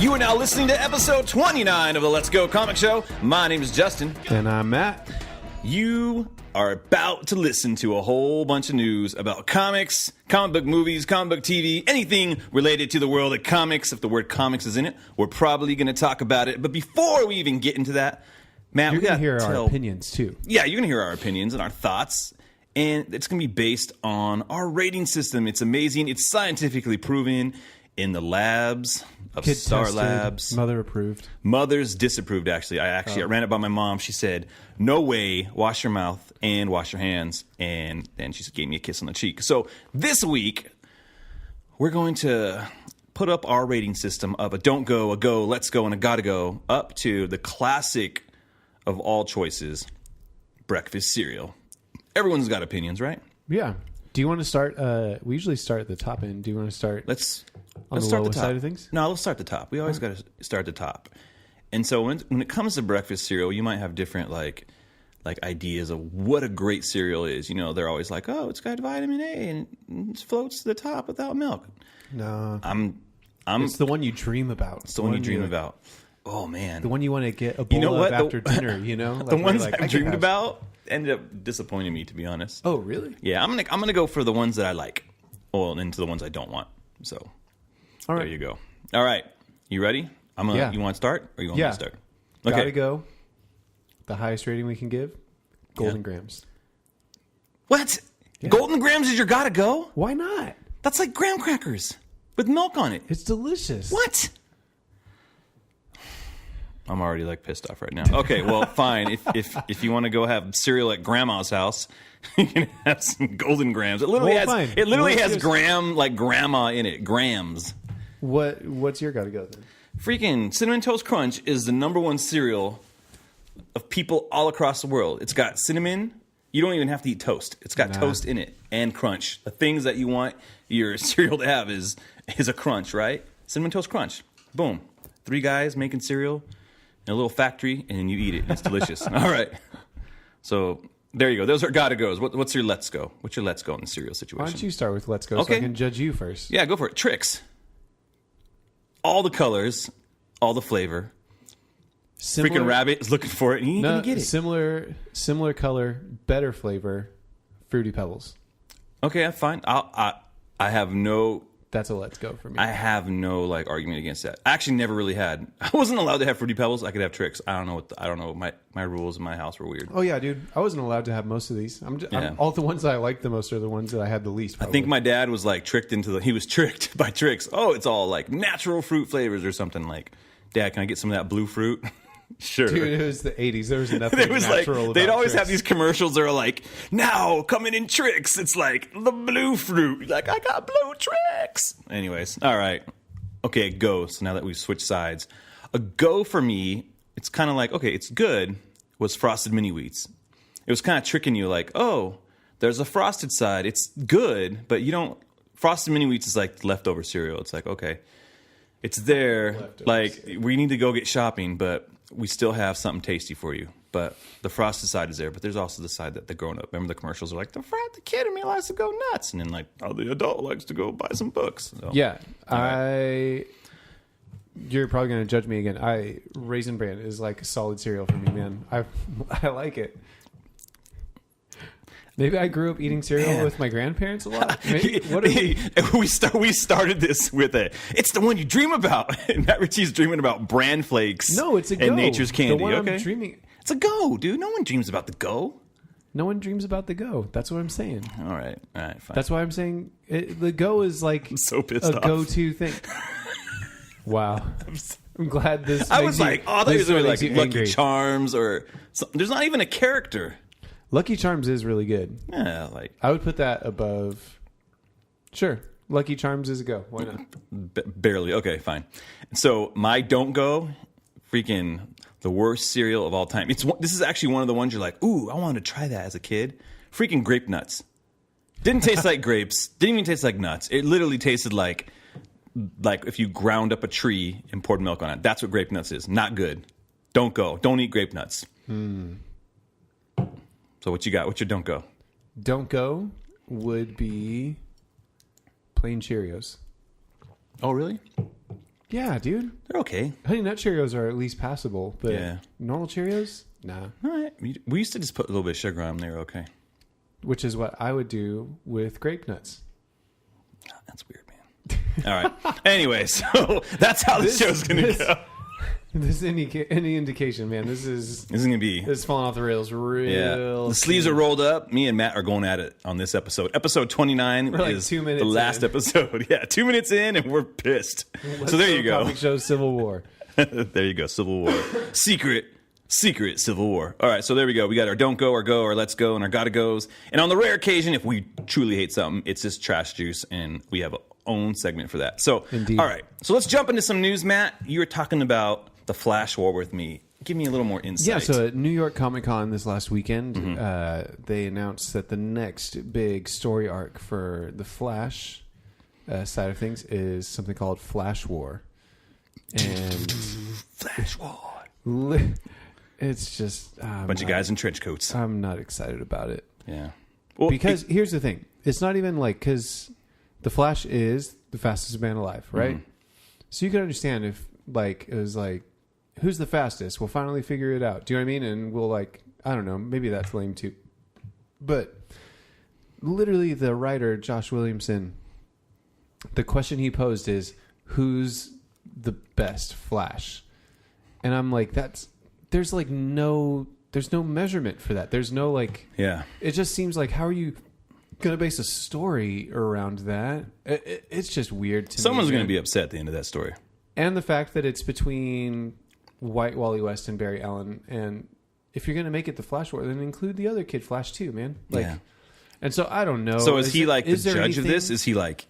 You are now listening to episode 29 of the Let's Go Comic Show. My name is Justin. And I'm Matt. You are about to listen to a whole bunch of news about comics, comic book movies, comic book TV, anything related to the world of comics. If the word comics is in it, we're probably going to talk about it. But before we even get into that, Matt, you're going to hear our opinions too. Yeah, you're going to hear our opinions and our thoughts. And it's going to be based on our rating system. It's amazing. It's scientifically proven in the labs of Kid Star tested, Labs. Mother approved. Mother's disapproved, actually. I ran it by my mom. She said, no way, wash your mouth and wash your hands. And then she gave me a kiss on the cheek. So this week, we're going to put up our rating system of a don't go, a go, let's go, and a gotta go, up to the classic of all choices, breakfast cereal. Everyone's got opinions, right? Yeah. Do you want to start? We usually start at the top end. Do you want to start Let's on the start lowest the top. side of things? No, let's start at the top. We always got to start at the top. And so when it comes to breakfast cereal, you might have different like ideas of what a great cereal is. You know, they're always like, oh, it's got vitamin A and it floats to the top without milk. No. It's the one you dream about. It's the one you dream about. Oh, man. The one you want to get a bowl of after dinner, you know? The ones I've dreamed about ended up disappointing me, to be honest. Oh, really? Yeah, I'm gonna go for the ones that I like. Well, and into the ones I don't want. So, all right. There you go. All right. You ready? Yeah. You want to start or you want me to start? Okay. Gotta go. The highest rating we can give, Golden Grams. What? Yeah. Golden Grams is your gotta go? Why not? That's like graham crackers with milk on it. It's delicious. What? I'm already like pissed off right now. Okay, well, fine. If you want to go have cereal at grandma's house, you can have some Golden Grams. It literally has graham, like grandma in it. Grams. What's your gotta go then? Freaking Cinnamon Toast Crunch is the number one cereal of people all across the world. It's got cinnamon. You don't even have to eat toast. It's got toast in it and crunch. The things that you want your cereal to have is a crunch, right? Cinnamon Toast Crunch. Boom. 3 guys making cereal in a little factory, and you eat it. It's delicious. All right. So there you go. Those are gotta goes. What's your let's go? What's your let's go in the cereal situation? Why don't you start with let's go so I can judge you first? Yeah, go for it. Trix. All the colors, all the flavor. Freaking rabbit is looking for it, and he ain't gonna get it. Similar color, better flavor. Fruity Pebbles. Okay, that's fine. I have no. That's a let's go for me. I have no argument against that. I actually never really had. I wasn't allowed to have Fruity Pebbles. I could have Trix. I don't know. My rules in my house were weird. Oh yeah, dude. I wasn't allowed to have most of these. All the ones that I liked the most are the ones that I had the least. Probably. I think my dad was he was tricked by Trix. Oh, it's all like natural fruit flavors or something. Like, Dad, can I get some of that blue fruit? Sure. Dude, it was the 80s. There was nothing natural about they'd always Trix. have these commercials that are like, now coming in Trix. It's like the blue fruit. Like, I got blue Trix. Anyways, all right. Okay, go. So now that we've switched sides, a go for me, it's kind of like, okay, it's good, was Frosted Mini Wheats. It was kind of tricking you like, oh, there's a frosted side. It's good, but you don't. Frosted Mini Wheats is like leftover cereal. It's like, okay, it's there. We need to go get shopping, but we still have something tasty for you. But the frosted side is there. But there's also the side that the grown up. Remember the commercials are like, the kid in me likes to go nuts. And then the adult likes to go buy some books. So, yeah. You're probably going to judge me again. Raisin Bran is like a solid cereal for me, man. I like it. Maybe I grew up eating cereal with my grandparents a lot. We started this with it's the one you dream about. And Matt Ritchie's dreaming about bran flakes. No, it's a go. And Nature's Candy. The one I'm dreaming. It's a go, dude. No one dreams about the go. No one dreams about the go. That's what I'm saying. All right, fine. That's why I'm saying the go is like I'm so pissed a off. Go-to thing. Wow. I'm glad this. I was like, oh, there's like Lucky angry. Charms or something. There's not even a character. Lucky Charms is really good. Yeah, I would put that above. Sure, Lucky Charms is a go. Why not? Barely. Okay, fine. So my don't go, freaking the worst cereal of all time. This is actually one of the ones you're like, ooh, I wanted to try that as a kid. Freaking grape nuts. Didn't taste like grapes. Didn't even taste like nuts. It literally tasted like if you ground up a tree and poured milk on it. That's what grape nuts is. Not good. Don't go. Don't eat grape nuts. So what you got? What's your don't go? Don't go would be plain Cheerios. Oh, really? Yeah, dude. They're okay. Honey Nut Cheerios are at least passable, but Yeah. normal Cheerios, nah. All right. We used to just put a little bit of sugar on them. They were okay. Which is what I would do with grape nuts. Oh, that's weird, man. All right. Anyway, so that's how the show's going to go. This any indication, man. This is going to be... This is falling off the rails real. The sleeves are rolled up. Me and Matt are going at it on this episode. Episode 29 We're like is 2 minutes the last episode. Yeah, 2 minutes in and we're pissed. So there you go. Comic show Civil War. There you go. Civil War. Secret Civil War. All right, so there we go. We got our don't go, our go, our let's go, and our gotta goes. And on the rare occasion, if we truly hate something, it's just trash juice, and we have our own segment for that. So, Indeed. All right. So let's jump into some news, Matt. You were talking about the Flash War with me. Give me a little more insight. Yeah, so at New York Comic Con this last weekend, they announced that the next big story arc for the Flash side of things is something called Flash War. And Flash War. It's just... Bunch of guys in trench coats. I'm not excited about it. Yeah. Well, Because here's the thing. It's not even like... Because the Flash is the fastest man alive, right? So you can understand if, like, it was like, who's the fastest? We'll finally figure it out. Do you know what I mean? And we'll, like, I don't know. Maybe that's lame, too. But literally the writer, Josh Williamson, the question he posed is, who's the best Flash? And I'm like, there's no measurement for that. There's no, like, yeah. It just seems like, how are you going to base a story around that? It's just weird to me. Someone's going to be upset at the end of that story. And the fact that it's between White Wally West and Barry Allen. And if you're going to make it the Flash War, then include the other kid Flash too, man. Like, yeah. And so I don't know. So is he like the judge of this? Is he like...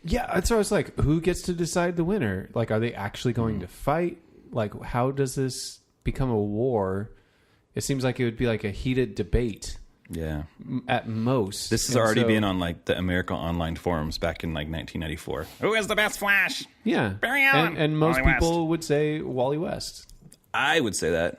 Yeah, that's what I was like, who gets to decide the winner? Like, are they actually going to fight? Like, how does this become a war? It seems like it would be like a heated debate. Yeah. At most. This has already been on like the America Online forums back in like 1994. Who is the best Flash? Yeah. Barry Allen. And most Wally people would say Wally West. I would say that.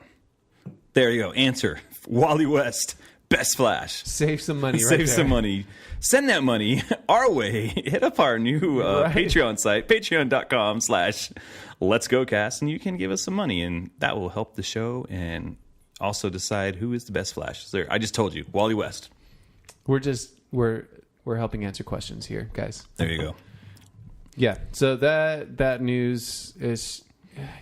There you go. Answer. Wally West. Best Flash. Save some money right Save there. some money. Send that money our way. Hit up our new Patreon site, patreon.com/letsgocast, and you can give us some money, and that will help the show and also decide who is the best Flash. There, I just told you, Wally West. We're helping answer questions here, guys. There you go. Yeah. So that news is,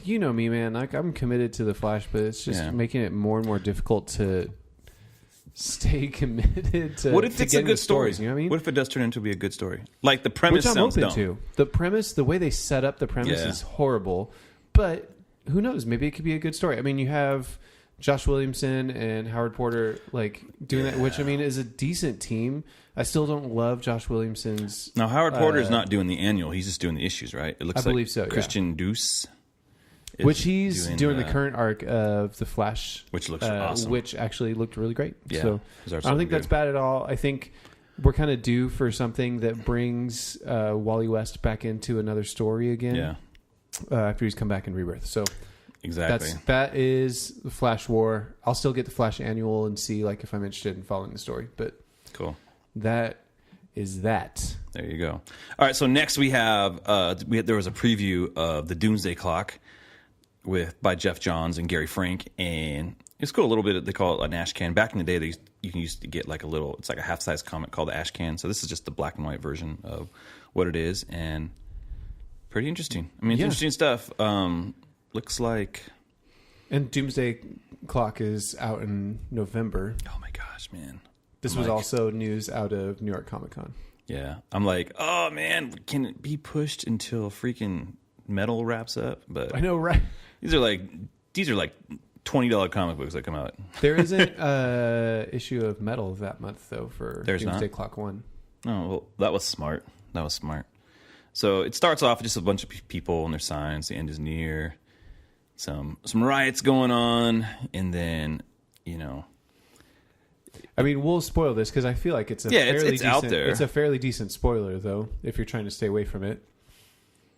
you know me, man. Like, I'm committed to the Flash, but it's just making it more and more difficult to stay committed to. What if it's a good story? Stories, you know what I mean? What if it does turn into be a good story? Like the premise Which I'm sounds open dumb. to. The premise, the way they set up the premise is horrible, but who knows? Maybe it could be a good story. I mean, you have Josh Williamson and Howard Porter like doing that, which I mean is a decent team. I still don't love Josh Williamson's. Now Howard Porter's not doing the annual; he's just doing the issues, right? It looks I believe so. Christian Deuce, which he's doing the current arc of the Flash, which looks awesome, which actually looked really great. Yeah, so I don't think that's bad at all. I think we're kind of due for something that brings Wally West back into another story again. Yeah, after he's come back in Rebirth. So exactly, that is the Flash War. I'll still get the Flash annual and see like if I'm interested in following the story. But cool. That is that. There you go. All right. So next we have there was a preview of the Doomsday Clock by Jeff Johns and Gary Frank, and it's cool. A little bit. They call it an ash can. Back in the day, you can used to get like it's like a half-size comic called the ash can. So this is just the black and white version of what it is, and pretty interesting. I mean, it's interesting stuff. Looks like. And Doomsday Clock is out in November. Oh my gosh, man. This was also news out of New York Comic Con. Yeah. I'm like, oh man, can it be pushed until freaking Metal wraps up? But I know, right? These are like $20 comic books that come out. There isn't an issue of Metal that month though for Doomsday Clock 1. Oh, well, that was smart. So it starts off with just a bunch of people and their signs. The end is near. Some riots going on, and then I mean, we'll spoil this because I feel like it's it's out there. It's a fairly decent spoiler, though, if you're trying to stay away from it.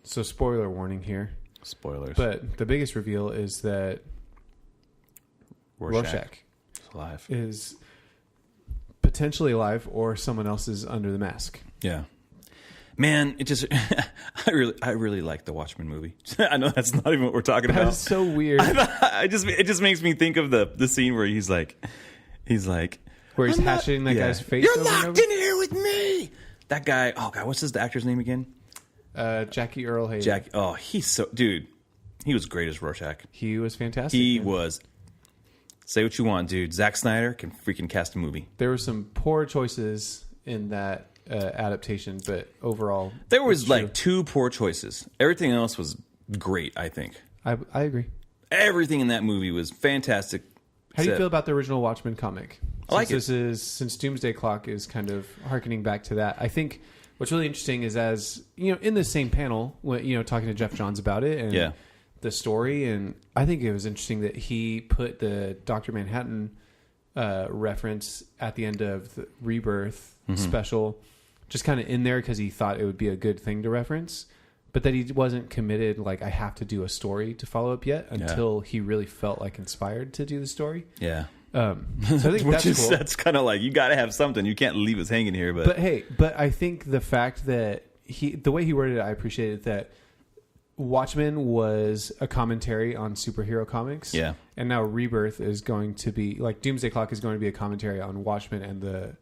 So, spoiler warning here. Spoilers. But the biggest reveal is that Rorschach is potentially alive, or someone else is under the mask. Yeah. Man, it just I really like the Watchmen movie. I know that's not even what we're talking about. That's so weird. It just makes me think of the scene where he's like Where he's hashing that guy's face. You're over and locked in here with me. That guy. Oh God, what's the actor's name again? Jackie Earl Haley. Jackie. Oh, he's so dude. He was great as Rorschach. He was fantastic. He was. Say what you want, dude. Zack Snyder can freaking cast a movie. There were some poor choices in that adaptation, but overall, there was like 2 poor choices. Everything else was great. I think. I agree. Everything in that movie was fantastic. How do you feel about the original Watchmen comic? I like it. Since Doomsday Clock is kind of harkening back to that. I think what's really interesting is, as you know, in the same panel, when, talking to Jeff Johns about it and the story, and I think it was interesting that he put the Dr. Manhattan reference at the end of the Rebirth special, just kind of in there because he thought it would be a good thing to reference. But that he wasn't committed, like, I have to do a story to follow up yet, until he really felt like inspired to do the story. Yeah. So I think that's cool. That's kind of like, you got to have something. You can't leave us hanging here. But I think the fact that the way he worded it, I appreciated that Watchmen was a commentary on superhero comics. Yeah. And now Rebirth is going to be, like, Doomsday Clock is going to be a commentary on Watchmen and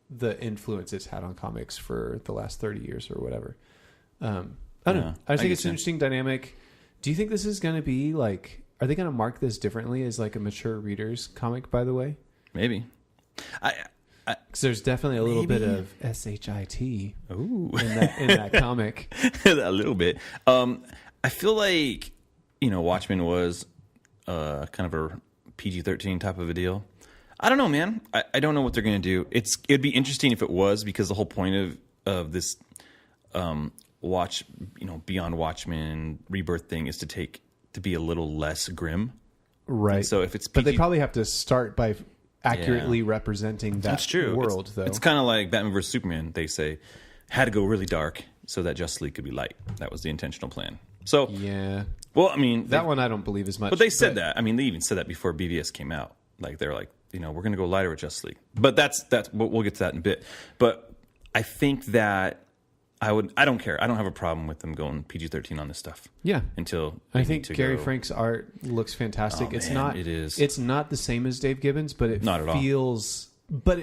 the influence it's had on comics for the last 30 years or whatever. I don't know. I think it's an interesting dynamic. Do you think this is going to be like, are they going to mark this differently as like a mature reader's comic, by the way? Maybe. Because there's definitely a little bit of SHIT in that comic. A little bit. I feel like, Watchmen was kind of a PG-13 type of a deal. I don't know, man. I don't know what they're going to do. It'd be interesting if it was, because the whole point of this Beyond Watchmen Rebirth thing is to be a little less grim, right? And so if it's but they probably have to start by accurately representing that world. Though it's kind of like Batman vs Superman. They say had to go really dark so that Justice League could be light. That was the intentional plan. So yeah, well, I mean that one I don't believe as much. But they said that. I mean, they even said that before BVS came out. Like they're like, we're going to go lighter with Justice League. But that's we'll get to that in a bit. But I think that. I don't care. I don't have a problem with them going PG-13 on this stuff. Yeah. Until I think Gary Frank's art looks fantastic. It is. It's not the same as Dave Gibbons, but it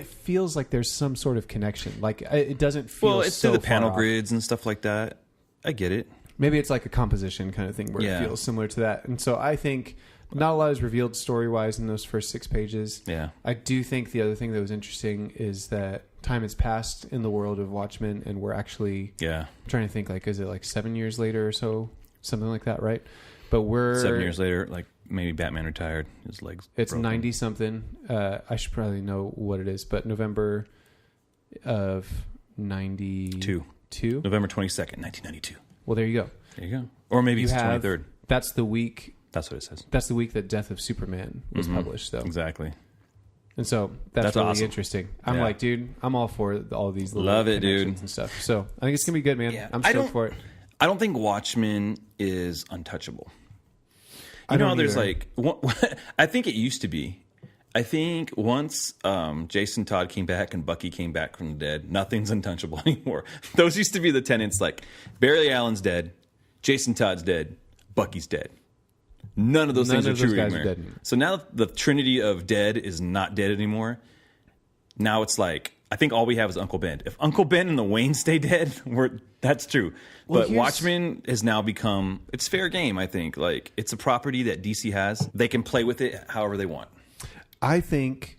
feels like there's some sort of connection. Like it doesn't feel well, it's so through the panel off. grids and stuff like that. I get it. Maybe it's like a composition kind of thing where it feels similar to that. And so I think not a lot is revealed story-wise in those first 6 pages. Yeah. I do think the other thing that was interesting is that time has passed in the world of Watchmen, and we're actually I'm trying to think, like, is it like 7 years later or so? Something like that, right? But we're 7 years later, like maybe Batman retired. His legs It's broken. 90-something. I should probably know what it is, but November of 92. November 22nd, 1992. Well, there you go. There you go. Or maybe it's 23rd. That's the week. That's what it says. That's the week that Death of Superman was published, though. Exactly. And so that's really awesome. Interesting. I'm like, dude, I'm all for all these little love it, dude, and stuff. So I think it's gonna be good, man. Yeah. I'm stoked for it. I don't think Watchmen is untouchable. There's like, I think it used to be. I think once Jason Todd came back and Bucky came back from the dead, nothing's untouchable anymore. Those used to be the tenets. Like Barry Allen's dead, Jason Todd's dead, Bucky's dead. None of those things are true anymore. So now the trinity of dead is not dead anymore. Now it's like, I think all we have is Uncle Ben. If Uncle Ben and the Wayne stay dead, that's true. But Watchmen has now become, it's fair game, I think. Like, it's a property that DC has. They can play with it however they want. I think,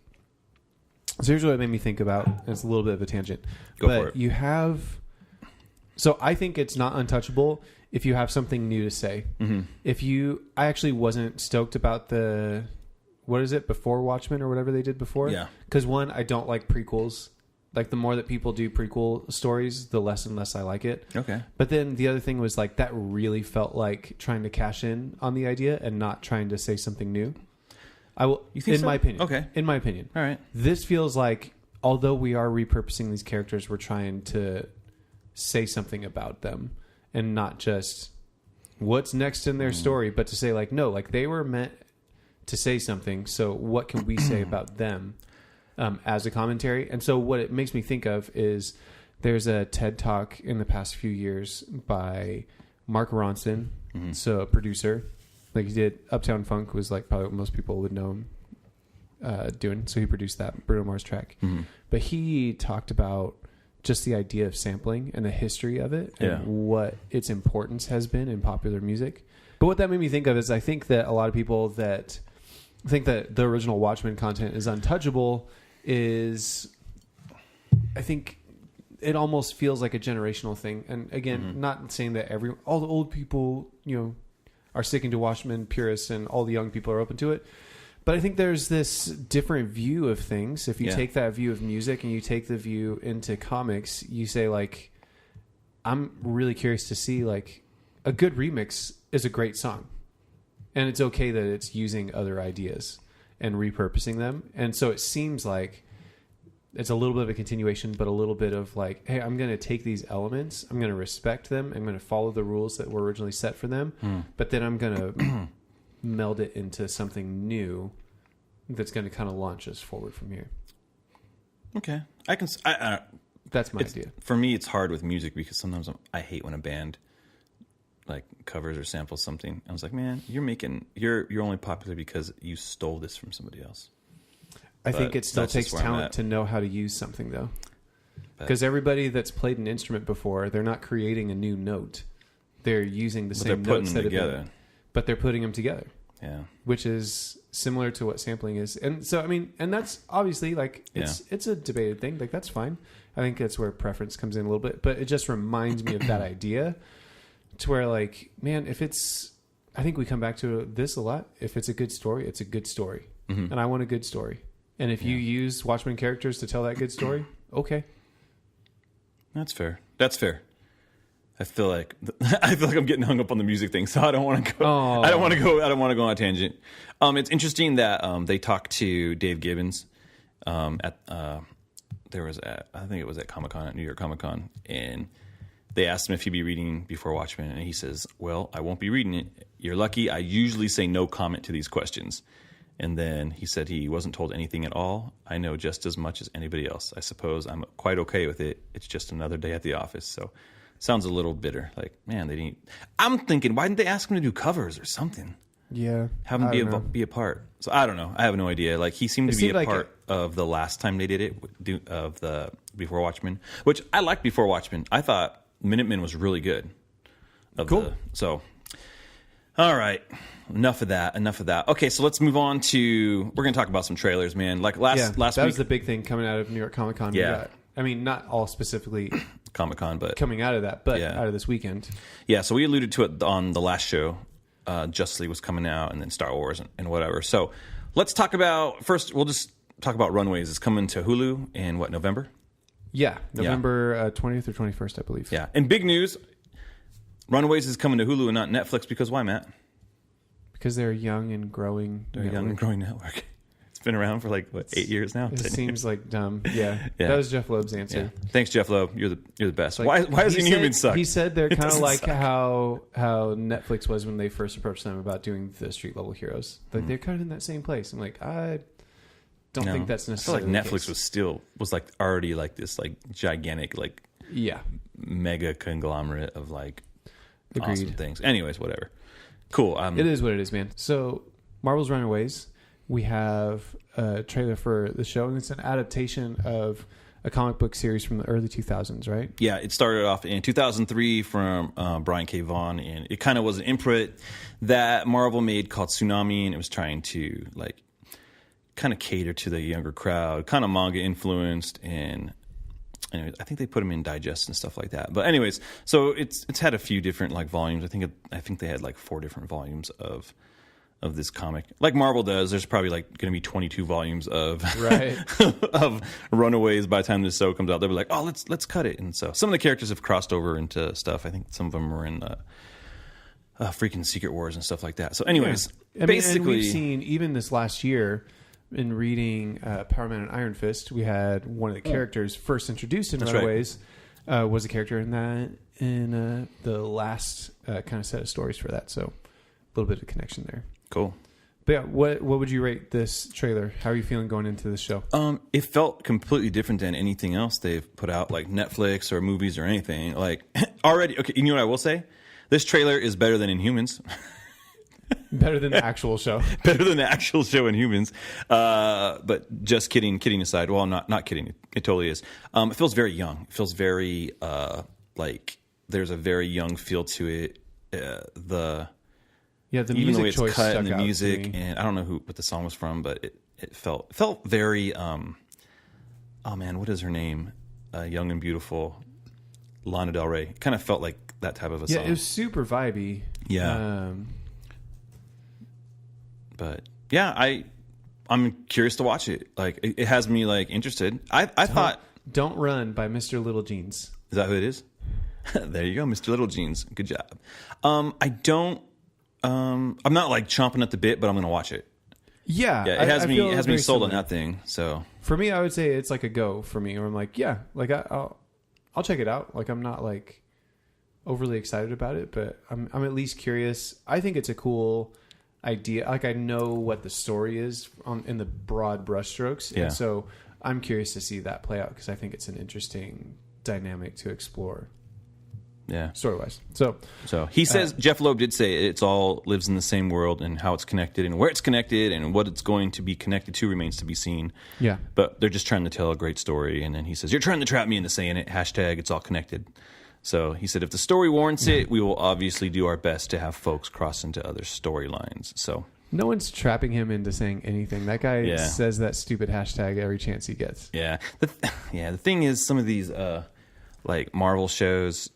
so here's what it made me think about. And it's a little bit of a tangent. Go for it. So I think it's not untouchable if you have something new to say. Mm-hmm. I actually wasn't stoked about before Watchmen or whatever they did before. Yeah. Because one, I don't like prequels. Like the more that people do prequel stories, the less and less I like it. Okay. But then the other thing was like that really felt like trying to cash in on the idea and not trying to say something new. You think so? My opinion. Okay. In my opinion. All right. This feels like, although we are repurposing these characters, we're trying to say something about them. And not just what's next in their story, but to say like, no, like they were meant to say something. So what can we say about them as a commentary? And so what it makes me think of is There's a TED Talk in the past few years by Mark Ronson, so a producer. Like he did Uptown Funk was like probably what most people would know him doing. So he produced that Bruno Mars track. But he talked about just the idea of sampling and the history of it and what its importance has been in popular music. But what that made me think of is I think that a lot of people that think that the original Watchmen content is untouchable is, I think it almost feels like a generational thing. And again, not saying that all the old people, are sticking to Watchmen purists and all the young people are open to it. But I think there's this different view of things. If you take that view of music and you take the view into comics, you say like, I'm really curious to see like a good remix is a great song. And it's okay that it's using other ideas and repurposing them. And so it seems like it's a little bit of a continuation, but a little bit of like, hey, I'm going to take these elements, I'm going to respect them, I'm going to follow the rules that were originally set for them, but then I'm going to meld it into something new that's going to kind of launch us forward from here. Okay. That's my idea. For me, it's hard with music because sometimes I hate when a band like covers or samples something. I was like, man, you're only popular because you stole this from somebody else. I think it still takes talent to know how to use something, though. Because everybody that's played an instrument before, they're not creating a new note. They're using the same notes that have been, but they're putting them together. Yeah. Which is similar to what sampling is. And so, I mean, and that's obviously like, it's a debated thing. Like, that's fine. I think that's where preference comes in a little bit. But it just reminds me of that idea to where, like, man, I think we come back to this a lot. If it's a good story, it's a good story. And I want a good story. And if you use Watchmen characters to tell that good story, okay. That's fair. I feel like I'm getting hung up on the music thing, so I don't want to go. Oh. I don't want to go on a tangent. It's interesting that they talked to Dave Gibbons I think it was at Comic-Con, at New York Comic-Con, and they asked him if he'd be reading before Watchmen, and he says, "Well, I won't be reading it. You're lucky. I usually say no comment to these questions." And then he said he wasn't told anything at all. I know just as much as anybody else. I suppose I'm quite okay with it. It's just another day at the office. So sounds a little bitter. Like, man, they didn't. I'm thinking, why didn't they ask him to do covers or something? Yeah. Have him be a part. So I don't know. I have no idea. Like, he seemed to be a part of the last time they did it, of the Before Watchmen, which I liked Before Watchmen. I thought Minutemen was really good. Cool. All right. Enough of that. Okay, so let's move on to... We're going to talk about some trailers, man. Like last week... That was the big thing coming out of New York Comic-Con. Yeah. I mean, not all specifically Comic-Con, but... coming out of that, but out of this weekend. Yeah, so we alluded to it on the last show. Justice League was coming out, and then Star Wars and whatever. So let's talk about... First, we'll just talk about Runaways. It's coming to Hulu in, November? Yeah, November 20th or 21st, I believe. Yeah, and big news... Runaways is coming to Hulu and not Netflix, because why, Matt? Because they're a young and growing network. It's been around for 8 years now. It seems like dumb. Yeah. That was Jeff Loeb's answer. Yeah. Thanks, Jeff Loeb. You're the best. Why does Inhumans suck? He said they're kind of like how Netflix was when they first approached them about doing the street level heroes. Like they're kind of in that same place. I'm like, I don't think that's necessarily. I feel like Netflix was already this gigantic mega conglomerate of awesome things. Anyways, whatever. Cool. It is what it is, man. So, Marvel's Runaways, we have a trailer for the show, and it's an adaptation of a comic book series from the early 2000s, right? Yeah, it started off in 2003 from Brian K. Vaughan, and it kind of was an input that Marvel made called Tsunami, and it was trying to kind of cater to the younger crowd, kind of manga influenced, and anyways, I think they put them in digest and stuff like that. But anyways, so it's had a few different volumes. I think they had 4 different volumes of this comic. Like Marvel does, there's probably going to be 22 volumes of of Runaways by the time this show comes out. They'll be like, "Oh, let's cut it." And so some of the characters have crossed over into stuff. I think some of them were in freaking Secret Wars and stuff like that. So anyways, basically, and we've seen even this last year. In reading Power Man and Iron Fist, we had one of the characters first introduced in Runaways was a character in the last kind of set of stories for that. So a little bit of connection there. Cool. But yeah, what would you rate this trailer? How are you feeling going into the show? It felt completely different than anything else they've put out, like Netflix or movies or anything. Like already, okay. You know what I will say? This trailer is better than Inhumans. Better than the actual show. Better than the actual show Inhumans. But just kidding aside. Well, not kidding. It totally is. It feels very young. It feels very like there's a very young feel to it. The music even the way it's choice cut stuck and the out to music, me. and I don't know what the song was from, but it felt very. Oh man, what is her name? Young and Beautiful, Lana Del Rey. It kind of felt like that type of a song. Yeah, it was super vibey. Yeah. But yeah, I'm curious to watch it. Like it has me like interested. I thought Don't Run by Mr. Little Jeans. Is that who it is? There you go, Mr. Little Jeans. Good job. I'm not like chomping at the bit, but I'm gonna watch it. Yeah, Yeah, it has feel me very sold on similar. that thing. So For me, I would say it's like a go for me. Where I'm like, yeah, like I'll check it out. Like I'm not like overly excited about it, but I'm at least curious. I think it's a cool idea. Like I know what the story is in the broad brushstrokes, Yeah. and so I'm curious to see that play out because I think it's an interesting dynamic to explore yeah. story wise. So he says Jeff Loeb did say it's all lives in the same world, and how it's connected and where it's connected and what it's going to be connected to remains to be seen. yeah, But they're just trying to tell a great story. And then he says, "You're trying to trap me into saying it. Hashtag it's all connected." So he said, if the story warrants it, we will obviously do our best to have folks cross into other storylines. So no one's trapping him into saying anything. That guy Yeah. says that stupid hashtag every chance he gets. yeah, the thing is, some of these like Marvel shows,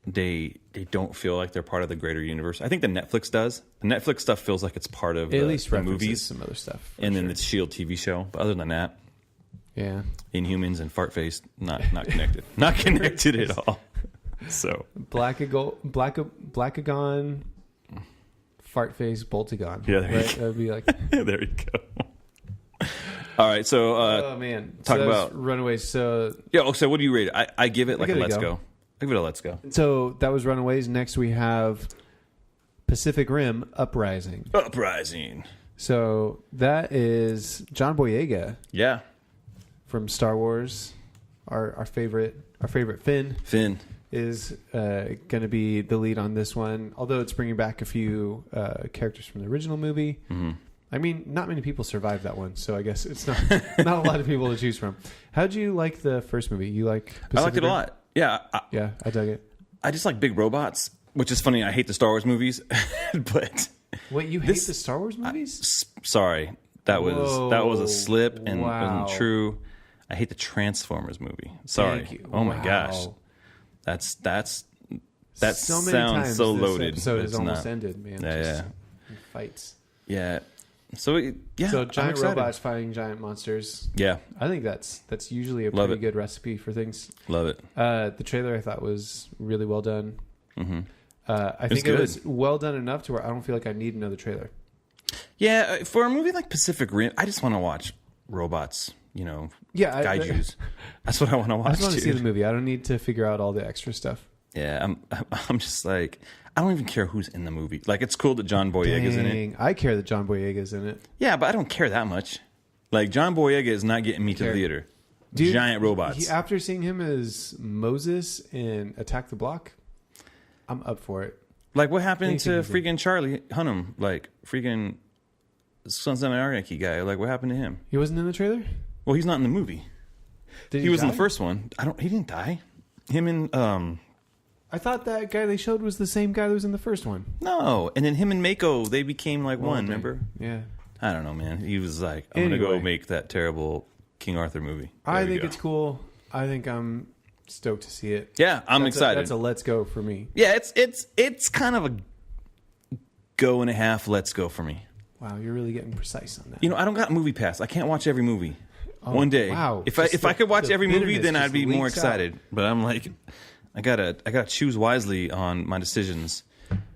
they don't feel like they're part of the greater universe. I think the Netflix does. The Netflix stuff feels like it's part of At the, least the references movies, some other stuff, for and then sure. the Shield TV show. But other than that, Yeah. Inhumans and Fartface not connected, not connected at all. So Blackagon, Fartface, Boltagon. Yeah, there you right? go. That would be like, there you go. All right, so oh man. talk So that's about- Runaways. So so what do you rate it? I give it like a give it a let's go. go. I give it a let's go. that was Runaways. Next we have Pacific Rim Uprising. Uprising. So that is John Boyega Yeah, from Star Wars. Our favorite Finn Finn. is going to be the lead on this one. Although it's bringing back a few characters from the original movie. Mm-hmm. I mean, not many people survived that one, so I guess it's not a lot of people to choose from. How'd you like the first movie? You like Pacific I liked it a Rim? lot. Yeah, Yeah, I dug it. I just like big robots, which is funny. I hate the Star Wars movies, but Wait, you hate the Star Wars movies? sorry, that was a slip and Wow. wasn't true. I hate the Transformers movie. Sorry. Thank you. Oh my Wow. gosh, that So many sounds times so this loaded. episode but is it's almost not. ended, man. Yeah, Just yeah. Fights. Yeah. So yeah. So I'm giant excited. robots fighting giant monsters. Yeah, I think that's usually a Love pretty it. good recipe for things. love it. The trailer I thought was really well done. Mm-hmm. I think it good. was well done enough to where I don't feel like I need another trailer. Yeah, for a movie like Pacific Rim, I just want to watch robots. Yeah, Gaijus. That's what I want to watch. I just want to see dude. the movie. I don't need to figure out all the extra stuff. Yeah, I'm just like, I don't even care who's in the movie. Like, it's cool that John Boyega's in it. Dang, I care that John Boyega's in it. Yeah, but I don't care that much. Like, John Boyega is not getting me to the Care. theater. Dude, Giant robots. After seeing him as Moses in Attack the Block, I'm up for it. Like, what happened Anything to he's in. freaking Charlie Hunnam? Like, freaking Sons of Anarchy guy. Like, what happened to him? He wasn't in the trailer? Well, he's not in the movie. Did He was in the die? first one. He didn't die. Him and I thought that guy they showed was the same guy that was in the first one. no, and then him and Mako, they became like one. dang. Remember? Yeah. I don't know, man. He was like, I'm gonna go Anyway. make that terrible King Arthur movie. I There we think go. it's cool. I think I'm stoked to see it. Yeah, I'm That's excited. That's a let's go for me. Yeah, it's kind of a go and a half. Let's go for me. Wow, you're really getting precise on that. I don't got Movie Pass. I can't watch every movie. One day, wow. if Just I could watch the every movie, bitterness then I'd just be more leaks out. excited. But I'm like, I gotta choose wisely on my decisions.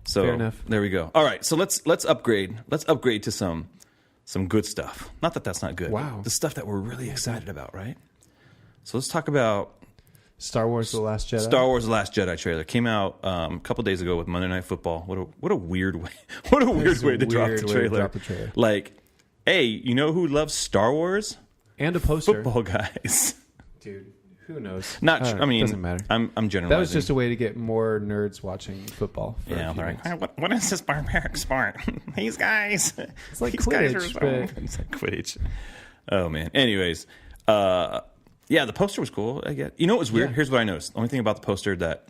So Fair enough. there we go. All right, so let's upgrade. Let's upgrade to some good stuff. Not that that's not good. Wow. The stuff that we're really excited about, right? So let's talk about Star Wars: The Last Jedi. Star Wars: The Last Jedi trailer came out a couple days ago with Monday Night Football. What a weird way! What a weird way to drop the trailer. Like, hey, you know who loves Star Wars? And a poster. Football guys. Dude, who knows? I mean, doesn't matter. I'm generalizing. That was just a way to get more nerds watching football. Yeah, they're like, what is this barbaric sport? These guys. It's like These Quidditch. guys are it's like Quidditch. Oh, man. Anyways, yeah, the poster was cool. I get. You know what was weird? Yeah. Here's what I noticed. The only thing about the poster that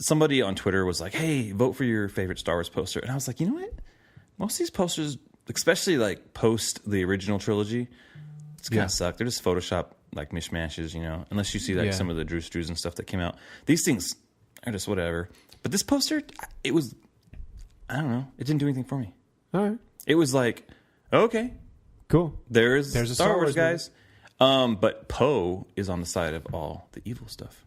somebody on Twitter was like, hey, vote for your favorite Star Wars poster. And I was like, you know what? Most of these posters, especially like post the original trilogy, it's kind of suck. They're just Photoshop like mishmashes, you know, unless you see like some of the Drew Strews and stuff that came out. These things are just whatever. But this poster, it was, I don't know. It didn't do anything for me. All right. It was like, okay, cool. there's a Star Wars guys. But Poe is on the side of all the evil stuff.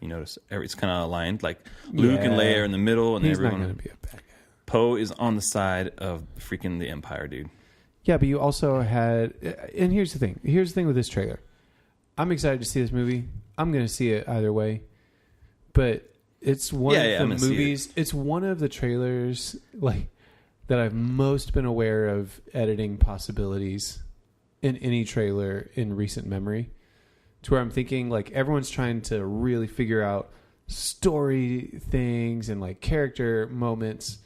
You notice it's kind of aligned, like Luke and Leia are in the middle, and he's everyone. not going to be a bad guy. Poe is on the side of freaking the Empire, dude. Yeah, but you also had, and here's the thing. Here's the thing with this trailer. I'm excited to see this movie. I'm going to see it either way, but it's one of the movies. It's one of the trailers like that I've most been aware of editing possibilities in any trailer in recent memory. To where I'm thinking like everyone's trying to really figure out story things and like character moments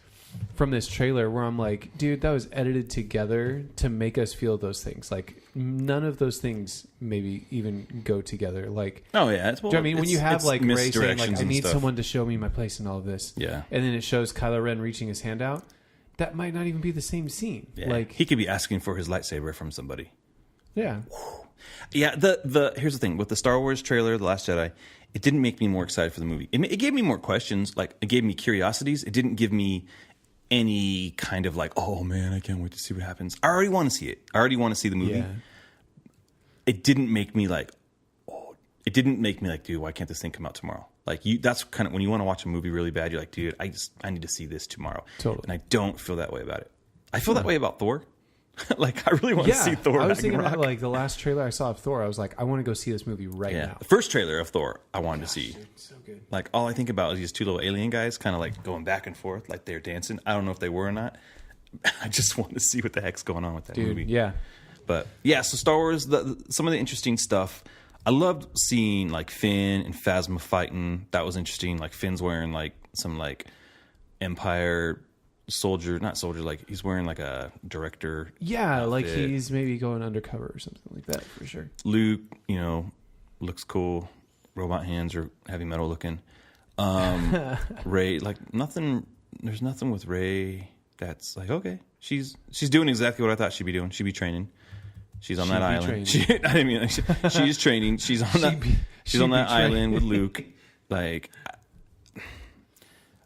from this trailer where I'm like, dude, that was edited together to make us feel those things. Like none of those things maybe even go together. Like, oh yeah, do you know what I mean? When you have like Rey saying like, I need someone to show me my place in all of this. Yeah. And then it shows Kylo Ren reaching his hand out. That might not even be the same scene. Yeah. Like he could be asking for his lightsaber from somebody. Yeah. Yeah, here's the thing with the Star Wars trailer, The Last Jedi, it didn't make me more excited for the movie. It gave me more questions, like it gave me curiosities. It didn't give me any kind of like, oh man, I can't wait to see what happens. I already want to see it. I already want to see the movie. Yeah. It didn't make me like, it didn't make me like, dude, why can't this thing come out tomorrow? Like that's kind of when you want to watch a movie really bad, you're like, dude, I need to see this tomorrow. Totally. And I don't feel that way about it. I feel that way about Thor. Like I really want to see Thor. I was thinking Ragnarok. that like the last trailer I saw of Thor, I was like, I want to go see this movie right now. The first trailer of Thor I wanted to see. Dude, so good. Like all I think about is these two little alien guys kind of like going back and forth like they're dancing. I don't know if they were or not. I just want to see what the heck's going on with that movie. Yeah. But yeah, so Star Wars, some of the interesting stuff. I loved seeing like Finn and Phasma fighting. That was interesting. Like Finn's wearing like some like Empire not soldier, like he's wearing like a director. Yeah, outfit. like he's maybe going undercover or something like that for sure. Luke, looks cool. Robot hands are heavy metal looking. Rey, like nothing. There's nothing with Rey that's like okay. She's doing exactly what I thought she'd be doing. She'd be training. She's on that island. I didn't mean she's training. She's on that island with Luke. Like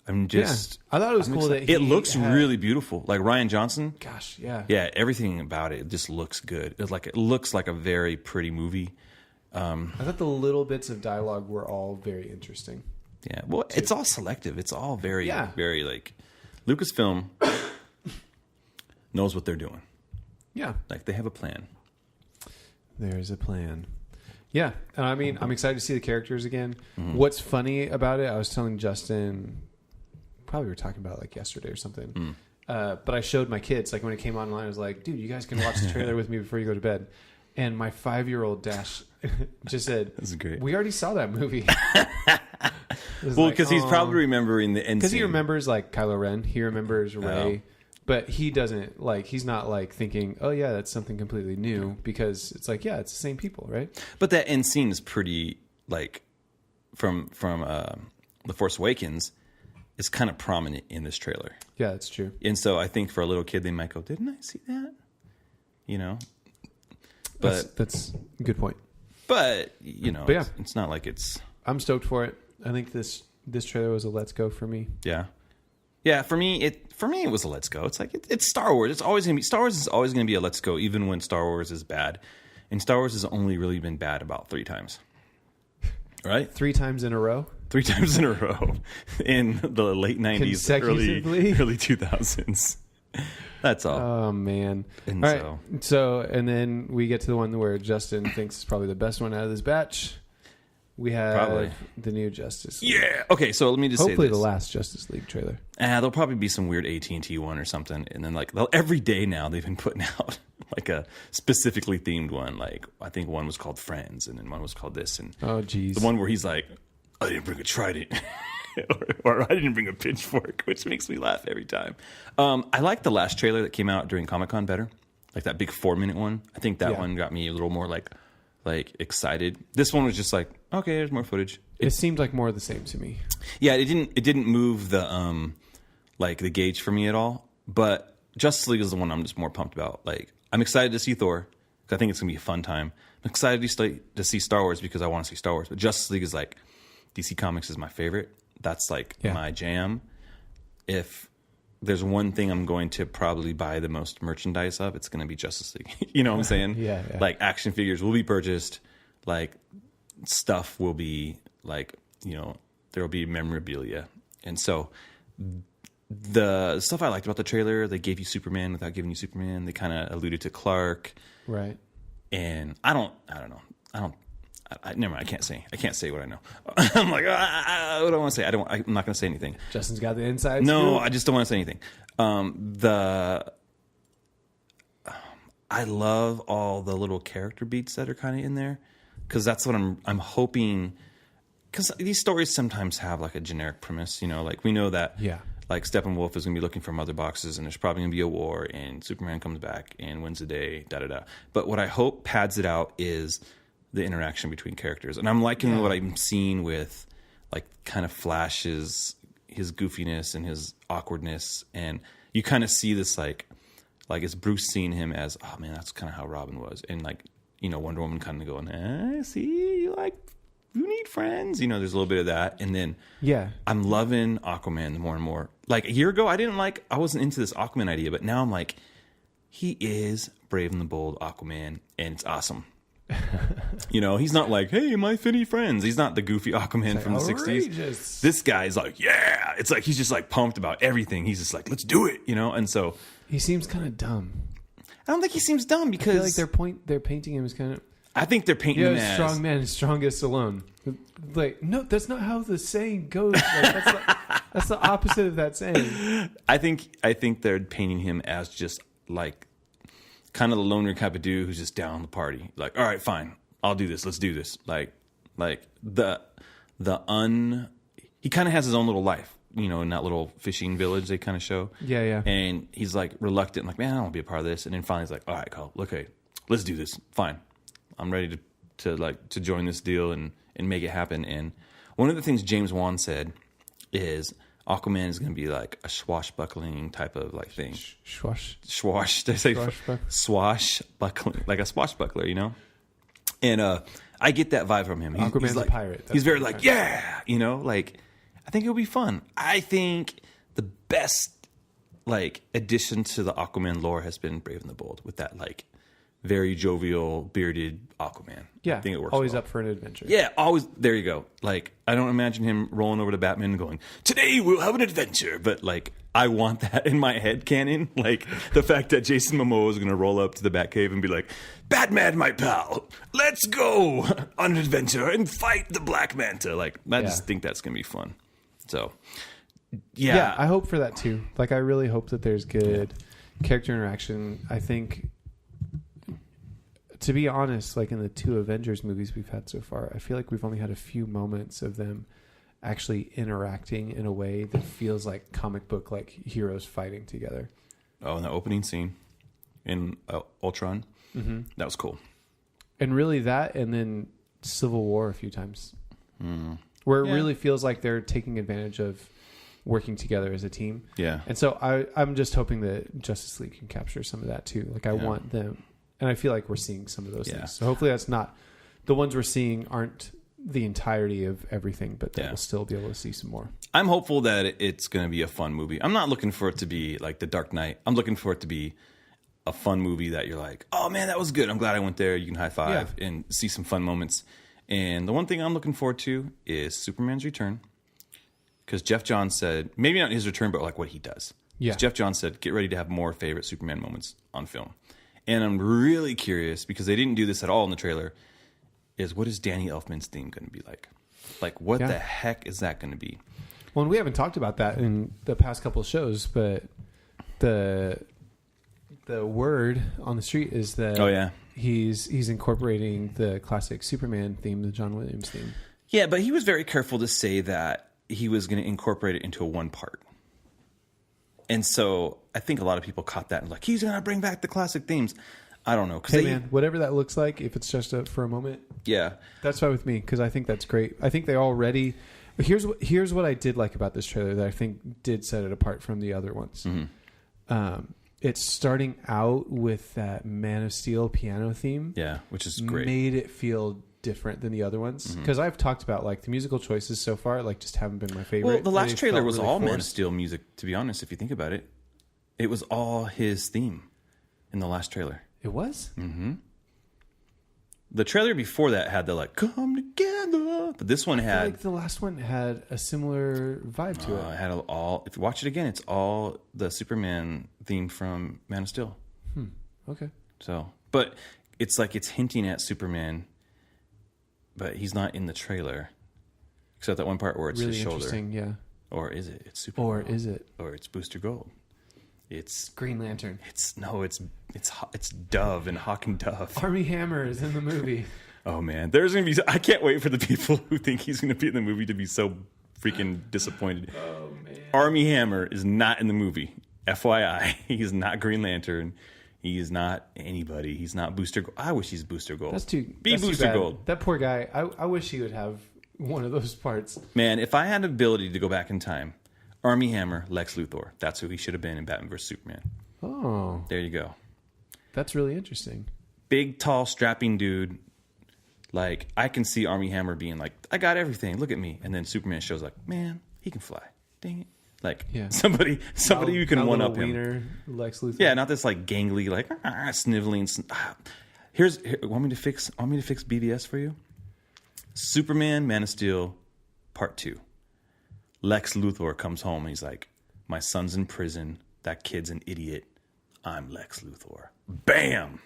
I'm just. Yeah. I thought it was cool that it looks really beautiful. Like Rian Johnson. Gosh, yeah. Yeah, everything about it just looks good. It looks like a very pretty movie. I thought the little bits of dialogue were all very interesting. Yeah, well, it's all selective. It's all very, Yeah. very like Lucasfilm knows what they're doing. Yeah. Like they have a plan. There's a plan. Yeah. I mean, I'm excited to see the characters again. Mm-hmm. What's funny about it, I was telling Justin, probably we were talking about it like yesterday or something. But I showed my kids, like when it came online, I was like, dude, you guys can watch the trailer with me before you go to bed. And my 5-year-old Dash just said, "This is great. We already saw that movie." Well, because he's probably remembering the end. Because he remembers like Kylo Ren, he remembers Rey, but he doesn't like. He's not like thinking, "Oh yeah, that's something completely new." Because it's like, yeah, it's the same people, right? But that end scene is pretty like from The Force Awakens. It's kind of prominent in this trailer. Yeah, that's true. And so I think for a little kid, they might go, "Didn't I see that?" But that's a good point. But it's not like it's. I'm stoked for it. I think this trailer was a let's go for me. Yeah. For me, it was a let's go. It's like it's Star Wars. It's always gonna be Star Wars is always gonna be a let's go, even when Star Wars is bad. And Star Wars has only really been bad about 3 times. Right? 3 times in a row. 3 times in a row in the late 90s, early 2000s. That's all. Oh man! And all right. So, and then we get to the one where Justin thinks is probably the best one out of this batch. we have Probably. the new Justice League. Yeah. Okay, so let me just Hopefully say this. the last Justice League trailer. There'll probably be some weird AT&T one or something. And then every day now they've been putting out like a specifically themed one. Like I think one was called Friends and then one was called this. And Oh, geez. the one where he's like, I didn't bring a trident or I didn't bring a pitchfork, which makes me laugh every time. I like the last trailer that came out during Comic-Con better. Like that big 4-minute one. I think that one got me a little more like excited. This one was just like, okay, there's more footage. It seemed like more of the same to me. Yeah, it didn't move the like the gauge for me at all. But Justice League is the one I'm just more pumped about. Like I'm excited to see Thor because I think it's gonna be a fun time. I'm excited to see Star Wars because I want to see Star Wars. But Justice League is like DC Comics is my favorite. That's like my jam. If there's one thing I'm going to probably buy the most merchandise of, it's going to be Justice League. You know what I'm saying? Yeah. Like action figures will be purchased. Like stuff will be like, there will be memorabilia. And so the stuff I liked about the trailer, they gave you Superman without giving you Superman. They kind of alluded to Clark. Right. And I don't know. Never mind. I can't say what I know. I'm like, I don't want to say. I'm not going to say anything. Justin's got the inside No, scoop. I just don't want to say anything. I love all the little character beats that are kind of in there because that's what I'm hoping. Because these stories sometimes have like a generic premise, like we know that. Yeah. Like Steppenwolf is going to be looking for mother boxes, and there's probably going to be a war, and Superman comes back and wins the day. Da da da. But what I hope pads it out is the interaction between characters. And I'm liking what I'm seeing with like kind of Flash's his goofiness and his awkwardness. And you kind of see this like it's Bruce seeing him as, oh man, that's kind of how Robin was. And like, Wonder Woman kind of going, see, you need friends. There's a little bit of that. And then I'm loving Aquaman more and more. Like a year ago, I wasn't into this Aquaman idea, but now I'm like, he is Brave and the Bold Aquaman and it's awesome. He's not like, hey, my finny friends. He's not the goofy Aquaman from the 60s. This guy's like, yeah. It's like he's just like pumped about everything. He's just like, let's do it, And so he seems kind of dumb. I don't think he seems dumb because I feel like they're painting him as kind of. I think they're painting him as strong man is strongest alone. Like, no, that's not how the saying goes. Like, that's the opposite of that saying. I think they're painting him as just like kind of the loner type of dude who's just down the party. Like, all right, fine, I'll do this. Let's do this. Like he kind of has his own little life, in that little fishing village they kind of show. Yeah. And he's like reluctant, like, man, I don't want to be a part of this. And then finally he's like, all right, Cole, okay, let's do this. Fine, I'm ready to join this deal and make it happen. And one of the things James Wan said is Aquaman is going to be like a swashbuckling type of like thing. Swash. Did I say swashbuckling? Like a swashbuckler, And I get that vibe from him. Aquaman's like, a pirate. He's very like, yeah, like I think it'll be fun. I think the best like addition to the Aquaman lore has been Brave and the Bold with that like very jovial, bearded Aquaman. Yeah, I think it works. Always well. up for an adventure. Yeah, always. There you go. Like, I don't imagine him rolling over to Batman and going, "Today we'll have an adventure." But like, I want that in my head canon. Like the fact that Jason Momoa is going to roll up to the Batcave and be like, "Batman, my pal, let's go on an adventure and fight the Black Manta." Like, I just think that's going to be fun. So, yeah, I hope for that too. Like, I really hope that there's good character interaction. I think. To be honest, like in the 2 Avengers movies we've had so far, I feel like we've only had a few moments of them actually interacting in a way that feels like comic book, like heroes fighting together. Oh, and the opening scene in Ultron, that was cool. And really that, and then Civil War a few times, where it really feels like they're taking advantage of working together as a team. Yeah. And so I'm just hoping that Justice League can capture some of that too. Like I want them. And I feel like we're seeing some of those things. So hopefully that's not... The ones we're seeing aren't the entirety of everything, but that we'll still be able to see some more. I'm hopeful that it's going to be a fun movie. I'm not looking for it to be like The Dark Knight. I'm looking for it to be a fun movie that you're like, oh man, that was good. I'm glad I went there. You can high five and see some fun moments. And the one thing I'm looking forward to is Superman's return. Because Jeff Johns said, maybe not his return, but like what he does. Yeah. Jeff Johns said, get ready to have more favorite Superman moments on film. And I'm really curious because they didn't do this at all in the trailer. is what is Danny Elfman's theme going to be like? Like, what the heck is that going to be? Well, and we haven't talked about that in the past couple of shows, but the word on the street is that he's incorporating the classic Superman theme, the John Williams theme. Yeah, but he was very careful to say that he was going to incorporate it into a one part. And so I think a lot of people caught that and like, he's going to bring back the classic themes. I don't know. Hey, man, whatever that looks like, if it's just for a moment, that's fine with me because I think that's great. I think they already. Here's what I did like about this trailer that I think did set it apart from the other ones. Mm-hmm. It's starting out with that Man of Steel piano theme, which is great. Made it feel different than the other ones because I've talked about like the musical choices so far, like just haven't been my favorite. Well, the last trailer was really all forced. Man of Steel music. To be honest, if you think about it, it was all his theme in the last trailer. It was? Mm-hmm. The trailer before that had the like come together, but this one had like the last one had a similar vibe to it. It had all. If you watch it again, it's all the Superman theme from Man of Steel. Okay. So, but it's like it's hinting at Superman, but he's not in the trailer, except that one part where it's really his shoulder. Interesting, yeah. Or is it? It's Superman. Or is it? Or it's Booster Gold. It's Green Lantern. It's Dove and Hawk and Dove. Armie Hammer is in the movie. Oh man, there's gonna be. I can't wait for the people who think he's gonna be in the movie to be so freaking disappointed. Oh man, Armie Hammer is not in the movie. FYI, he's not Green Lantern. He is not anybody. He's not Booster Gold. I wish he's Booster Gold. That's Booster too Gold. That poor guy. I wish he would have one of those parts. Man, if I had the ability to go back in time, Armie Hammer, Lex Luthor. That's who he should have been in Batman vs Superman. Oh, there you go. That's really interesting. Big, tall, strapping dude. Like, I can see Armie Hammer being like, I got everything. Look at me. And then Superman shows like, man, he can fly. Dang it. Like, somebody who can one up him. Wiener, Lex Luthor. Yeah, not this like gangly, like sniveling. Want me to fix BVS for you? Superman, Man of Steel, Part 2. Lex Luthor comes home and he's like, my son's in prison. That kid's an idiot. I'm Lex Luthor. Bam!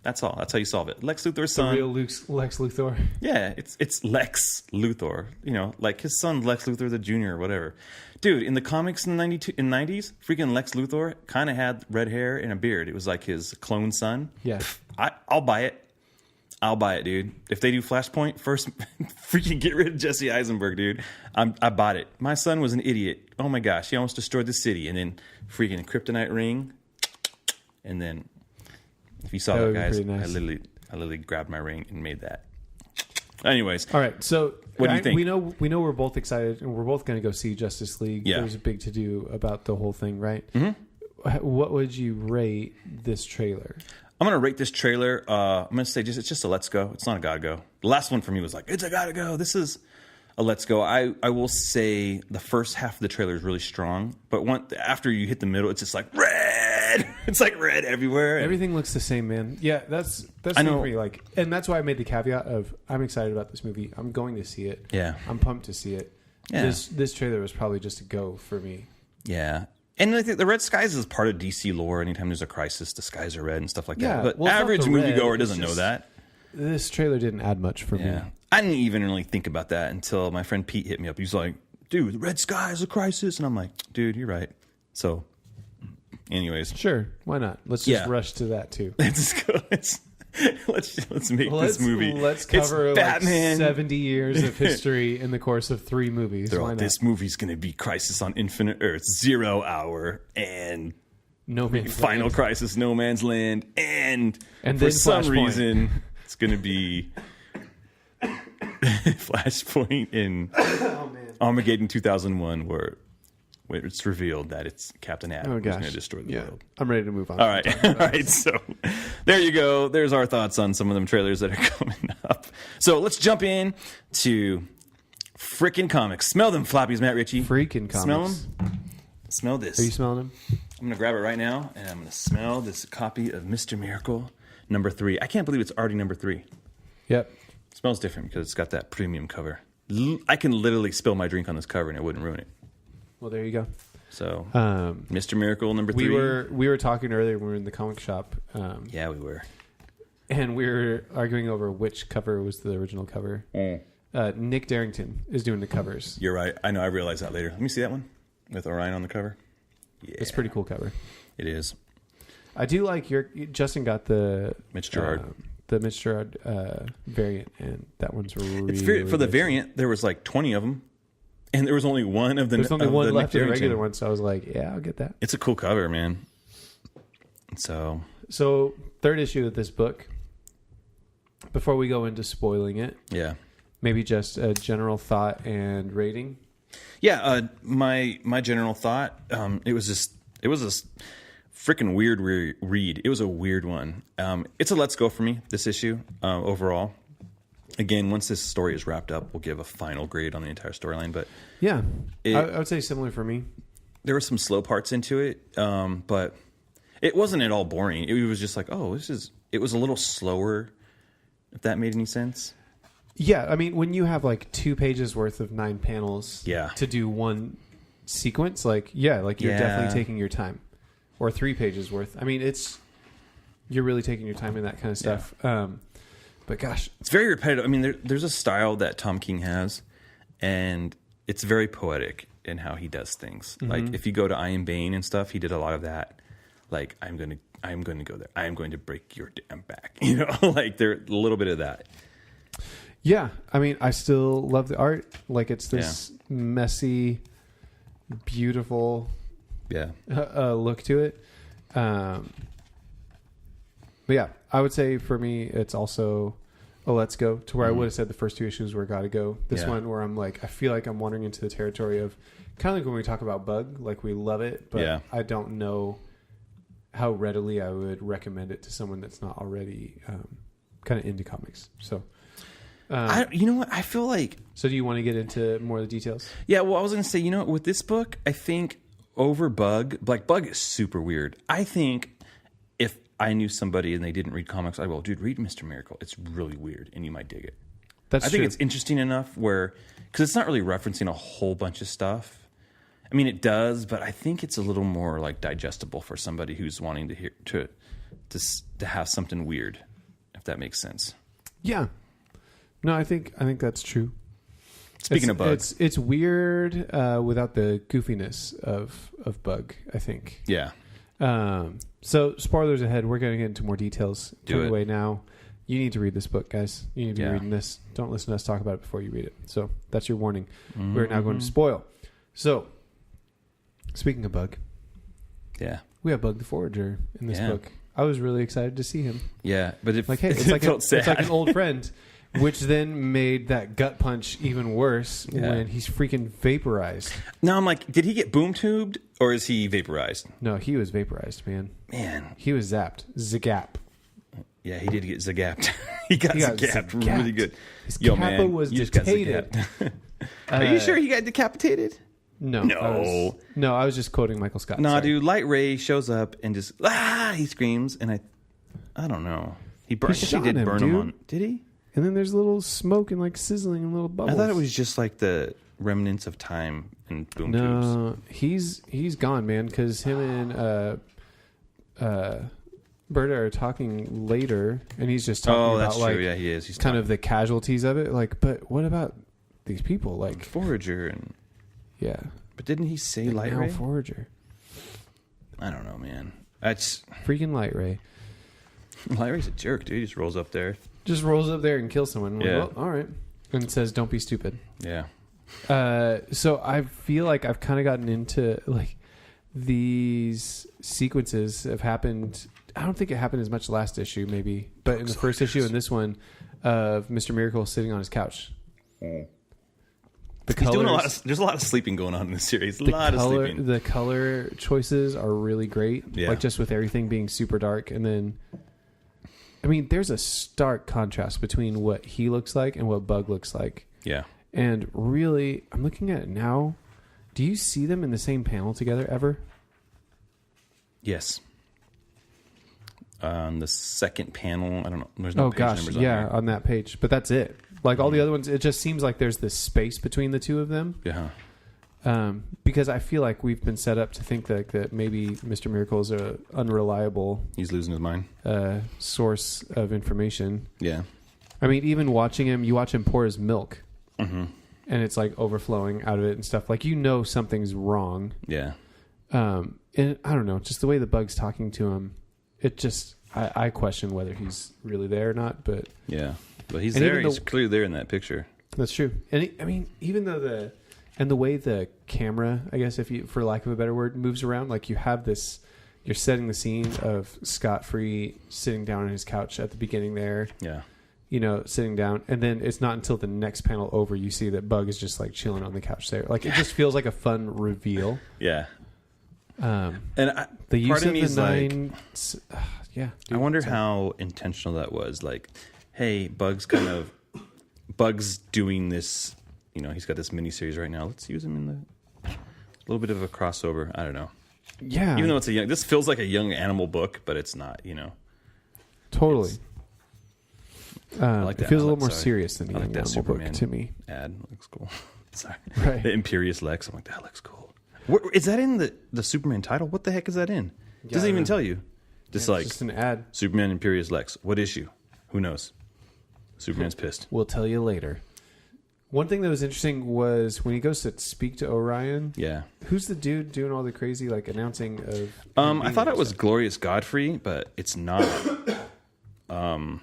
That's all. That's how you solve it. Lex Luthor's son. The real Lex Luthor. Yeah, it's Lex Luthor. You know, like his son Lex Luthor the Jr. or whatever. Dude, in the comics in the 90s, freaking Lex Luthor kind of had red hair and a beard. It was like his clone son. Yeah. I'll buy it. I'll buy it, dude. If they do Flashpoint, first freaking get rid of Jesse Eisenberg, dude. I bought it. My son was an idiot. Oh my gosh, he almost destroyed the city. And then freaking kryptonite ring. And then, if you saw that guys, nice. I literally grabbed my ring and made that. Anyways, all right. So, what do you think? We know we're both excited, and we're both going to go see Justice League. Yeah. There's a big to do about the whole thing, right? Mm-hmm. What would you rate this trailer? I'm going to rate this trailer. I'm going to say it's just a let's go. It's not a gotta go. The last one for me was like, it's a gotta go. This is a let's go. I will say the first half of the trailer is really strong, but after you hit the middle, it's just like red. It's like red everywhere. Everything looks the same, man. Yeah, that's I know. me like, and that's why I made the caveat of I'm excited about this movie. I'm going to see it. Yeah, I'm pumped to see it. Yeah. This trailer was probably just a go for me. Yeah. And I think the red skies is part of DC lore. Anytime there's a crisis, the skies are red and stuff like that. But average moviegoer doesn't know that. This trailer didn't add much for me. I didn't even really think about that until my friend Pete hit me up. He was like, dude, the red sky is a crisis. And I'm like, dude, you're right. So, anyways. Sure. Why not? Let's just rush to that, too. Let's go. Let's make this movie. Let's cover like 70 years of history in the course of 3 movies. This movie's going to be Crisis on Infinite Earth, 0 Hour, and No Man's Final Land. Crisis, No Man's Land, and for some reason it's going to be Flashpoint in Armageddon 2001, where it's revealed that it's Captain Atom who's going to destroy the world. I'm ready to move on. All right. So there you go. There's our thoughts on some of them trailers that are coming up. So let's jump in to freaking comics. Smell them floppies, Matt Ritchie. Freaking comics. Smell them. Smell this. Are you smelling them? I'm going to grab it right now, and I'm going to smell this copy of Mr. Miracle #3. I can't believe it's already #3. Yep. It smells different because it's got that premium cover. I can literally spill my drink on this cover, and it wouldn't ruin it. Well, there you go. So, Mr. Miracle #3. We were talking earlier when we were in the comic shop. Yeah, we were. and we were arguing over which cover was the original cover. Nick Darrington is doing the covers. You're right. I know. I realized that later. Let me see that one with Orion on the cover. Yeah, It's a pretty cool cover. it is. I do like Justin got the Mitch Gerard. variant, and that one's really. It's very, for the good. variant. There was like 20 of them, and there was only one of the. There's only of one the left Nick of the regular Darrington. one, so I was like, yeah, I'll get that. It's a cool cover, man. So third issue of this book. Before we go into spoiling it, yeah. maybe just a general thought and rating. Yeah, my general thought, it was a freaking weird read. It was a weird one. It's a let's go for me, this issue, overall. Again, once this story is wrapped up, we'll give a final grade on the entire storyline. But Yeah, I would say similar for me. there were some slow parts into it, but it wasn't at all boring. It was just like, it was a little slower, if that made any sense. Yeah, I mean, when you have like 2 pages worth of 9 panels Yeah. to do one sequence, like you're definitely taking your time. Or 3 pages worth. I mean, you're really taking your time in that kind of stuff. Yeah. But gosh, It's very repetitive. I mean, there's a style that Tom King has, and it's very poetic in how he does things. Mm-hmm. Like if you go to I Am Bane and stuff, he did a lot of that. Like I'm going to go there. I am going to break your damn back. You know, like there a little bit of that. yeah, I mean, I still love the art. Like it's this messy, beautiful Yeah. look to it. But yeah, I would say for me, it's also a let's go to where I would have said the first 2 issues were gotta go. This Yeah. one where I'm like, I feel like I'm wandering into the territory of kind of like when we talk about Bug, like we love it, but Yeah. I don't know how readily I would recommend it to someone that's not already kind of into comics. So, You know what? I feel like, so do you want to get into more of the details? yeah, well, I was going to say, you know what? With this book, I think over Bug, like Bug is super weird. I think if I knew somebody and they didn't read comics, I will, dude, read Mr. Miracle. It's really weird and you might dig it. That's I think true. it's interesting enough where, because it's not really referencing a whole bunch of stuff. I mean, it does, but I think it's a little more like digestible for somebody who's wanting to hear to have something weird, if that makes sense. Yeah. No, I think that's true. Speaking of Bug, it's weird without the goofiness of Bug, I think. yeah, So spoilers ahead. We're going to get into more details. Do Turn it. away now. You need to read this book, guys. You need to be Yeah. reading this. Don't listen to us talk about it before you read it. So that's your warning. Mm-hmm. We're now going to spoil. So, speaking of Bug, yeah, we have Bug the Forager in this Yeah. book. I was really excited to see him. yeah. But if Like, hey, it's it like felt sad. it's like an old friend, which then made that gut punch even worse Yeah. when he's freaking vaporized. Now I'm like, did he get boom tubed or is he vaporized? No, he was vaporized, man. Man, He was zapped. Zagap. yeah, he did get zagapped. he got got zagapped zagapped. really good. His Yo, kappa man, was you just got detated. zagapped. Are you sure he got decapitated? No. No. I was just quoting Michael Scott. Nah, Sorry. dude. Light Ray shows up and just he screams, and I don't know. He burned. He He shot did him, burn dude. him on. Did he? And then there's little smoke and like sizzling and little bubbles. I thought it was just like the remnants of time and boom tubes. No, he's gone, man. Because him and Berta are talking later, and he's just talking Oh, about that's like true. Yeah, he is. He's kind of the casualties of it. Like, but what about these people? Like, Forager and. yeah, But didn't he say Light now Ray? Forager, I don't know, man. That's freaking Light Ray, Light Ray's a jerk, dude. He just rolls up there. just rolls up there and kills someone. Yeah. Like, well, all right, and says, "Don't be stupid." Yeah. So I feel like I've kind of gotten into like these sequences have happened. I don't think it happened as much last issue, maybe, but in the first issue and this one of Mr. Miracle sitting on his couch. The He's doing a lot. colors- There's a lot of sleeping going on in this series. A the lot of color, sleeping. the color choices are really great. Yeah. Like just with everything being super dark, and then, I mean, there's a stark contrast between what he looks like and what Bug looks like. Yeah. And really, I'm looking at it now. Do you see them in the same panel together ever? Yes. On the second panel, I don't know. There's no Oh page gosh, numbers on yeah, there. on that page. But that's it. Like all the other ones, it just seems like there's this space between the two of them. Yeah. Because I feel like we've been set up to think that maybe Mr. Miracle is a unreliable He's losing his mind. Source of information. Yeah. I mean, even watching him, you watch him pour his milk, Mm-hmm. and it's like overflowing out of it and stuff. Like, you know something's wrong. Yeah. And I don't know, just the way the Bug's talking to him, it just I question whether he's really there or not. But Yeah. But he's And there. even He's clearly there in that picture. that's true. And I mean, even though the way the camera, I guess, if you, for lack of a better word, moves around, like you have this, you're setting the scene of Scott Free sitting down on his couch at the beginning there. Yeah. You know, sitting down, and then it's not until the next panel over you see that Bug is just like chilling on the couch there. Like, it just feels like a fun reveal. Yeah. And part the use of of me the is like, nine, yeah. I wonder how intentional that was. Like, hey, Bug's doing this. You know, he's got this miniseries right now. Let's use him in a little bit of a crossover. I don't know. Yeah, Even though this feels like a young animal book, but it's not. You know, totally. like it that. feels a little more serious than the I like young that animal book Superman to me. ad. Looks cool. Sorry, Right. The Imperious Lex. I'm like, that looks cool. Is that in the Superman title? What the heck is that in? Doesn't even tell you. Just Yeah, like it's just an ad. Superman Imperious Lex. What issue? Who knows? Superman's pissed. We'll tell you later. One thing that was interesting was when he goes to speak to Orion. Yeah. Who's the dude doing all the crazy like announcing of? I thought it was Glorious Godfrey, but it's not. I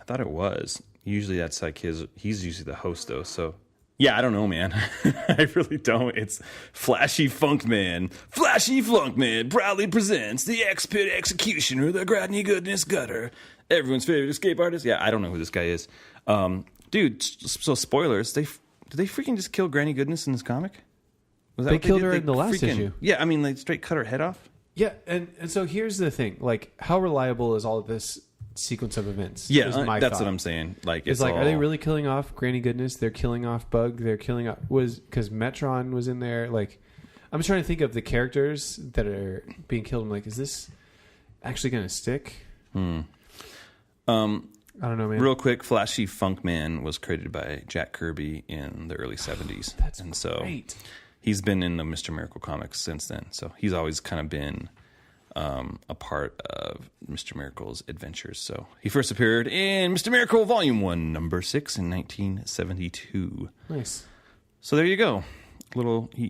thought it was. Usually that's like he's usually the host though. So yeah, I don't know, man. I really don't. It's Flashy Funk Man. Flashy Funk Man proudly presents the X-Pit Executioner, the Gradney Goodness Gutter, everyone's favorite escape artist. Yeah, I don't know who this guy is. Dude, so spoilers, did they freaking just kill Granny Goodness in this comic? Was that They what killed did? her in the last issue. Yeah, I mean, they straight cut her head off. Yeah, and so here's the thing: like, how reliable is all of this sequence of events? Yeah, is my that's thought. what I'm saying. Like, It's like, are they really killing off Granny Goodness? They're killing off Bug. They're killing off because Metron was in there. Like, I'm trying to think of the characters that are being killed. I'm like, is this actually going to stick? I don't know, man. Real quick, Flashy Funk Man was created by Jack Kirby in the early 70s. That's and so great. he's been in the Mr. Miracle comics since then. So he's always kind of been a part of Mr. Miracle's adventures. So he first appeared in Mr. Miracle Volume 1, number 6 in 1972. Nice. So there you go.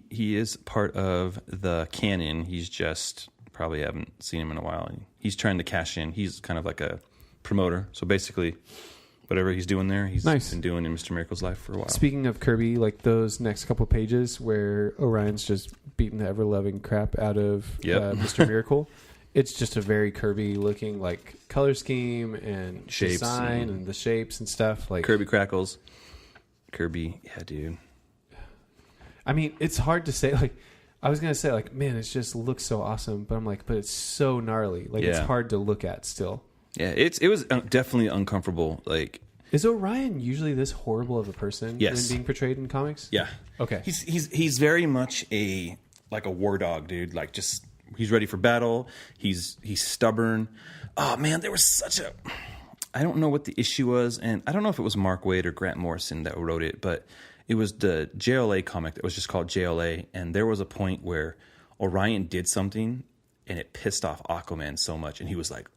He is part of the canon. He's just probably haven't seen him in a while. He's trying to cash in. He's kind of like a promoter. So basically, whatever he's doing there, he's been doing in Mr. Miracle's life for a while. Speaking of Kirby, like those next couple pages where Orion's just beating the ever-loving crap out of Mr. Miracle, it's just a very Kirby-looking like color scheme and Shapes design and the shapes and stuff. Like Kirby crackles. Kirby, yeah, dude. I mean, it's hard to say. Like, I was gonna say, like, man, it just looks so awesome, but I'm like, but it's so gnarly. Like, it's hard to look at still. Yeah, it was definitely uncomfortable. Like, is Orion usually this horrible of a person when being portrayed in comics? Yeah. Okay. He's very much a war dog, dude. Like, just he's ready for battle. He's stubborn. Oh man, there was such a. I don't know what the issue was, and I don't know if it was Mark Waid or Grant Morrison that wrote it, but it was the JLA comic that was just called JLA, and there was a point where Orion did something, and it pissed off Aquaman so much, and he was like,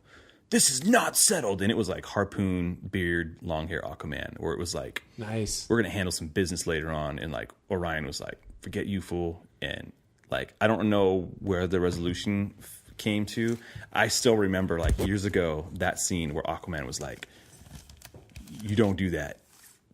"This is not settled," and it was like harpoon, beard, long hair Aquaman, where it was like, nice. We're gonna handle some business later on, and like Orion was like, "Forget you, fool," and like I don't know where the resolution came to. I still remember like years ago that scene where Aquaman was like, "You don't do that.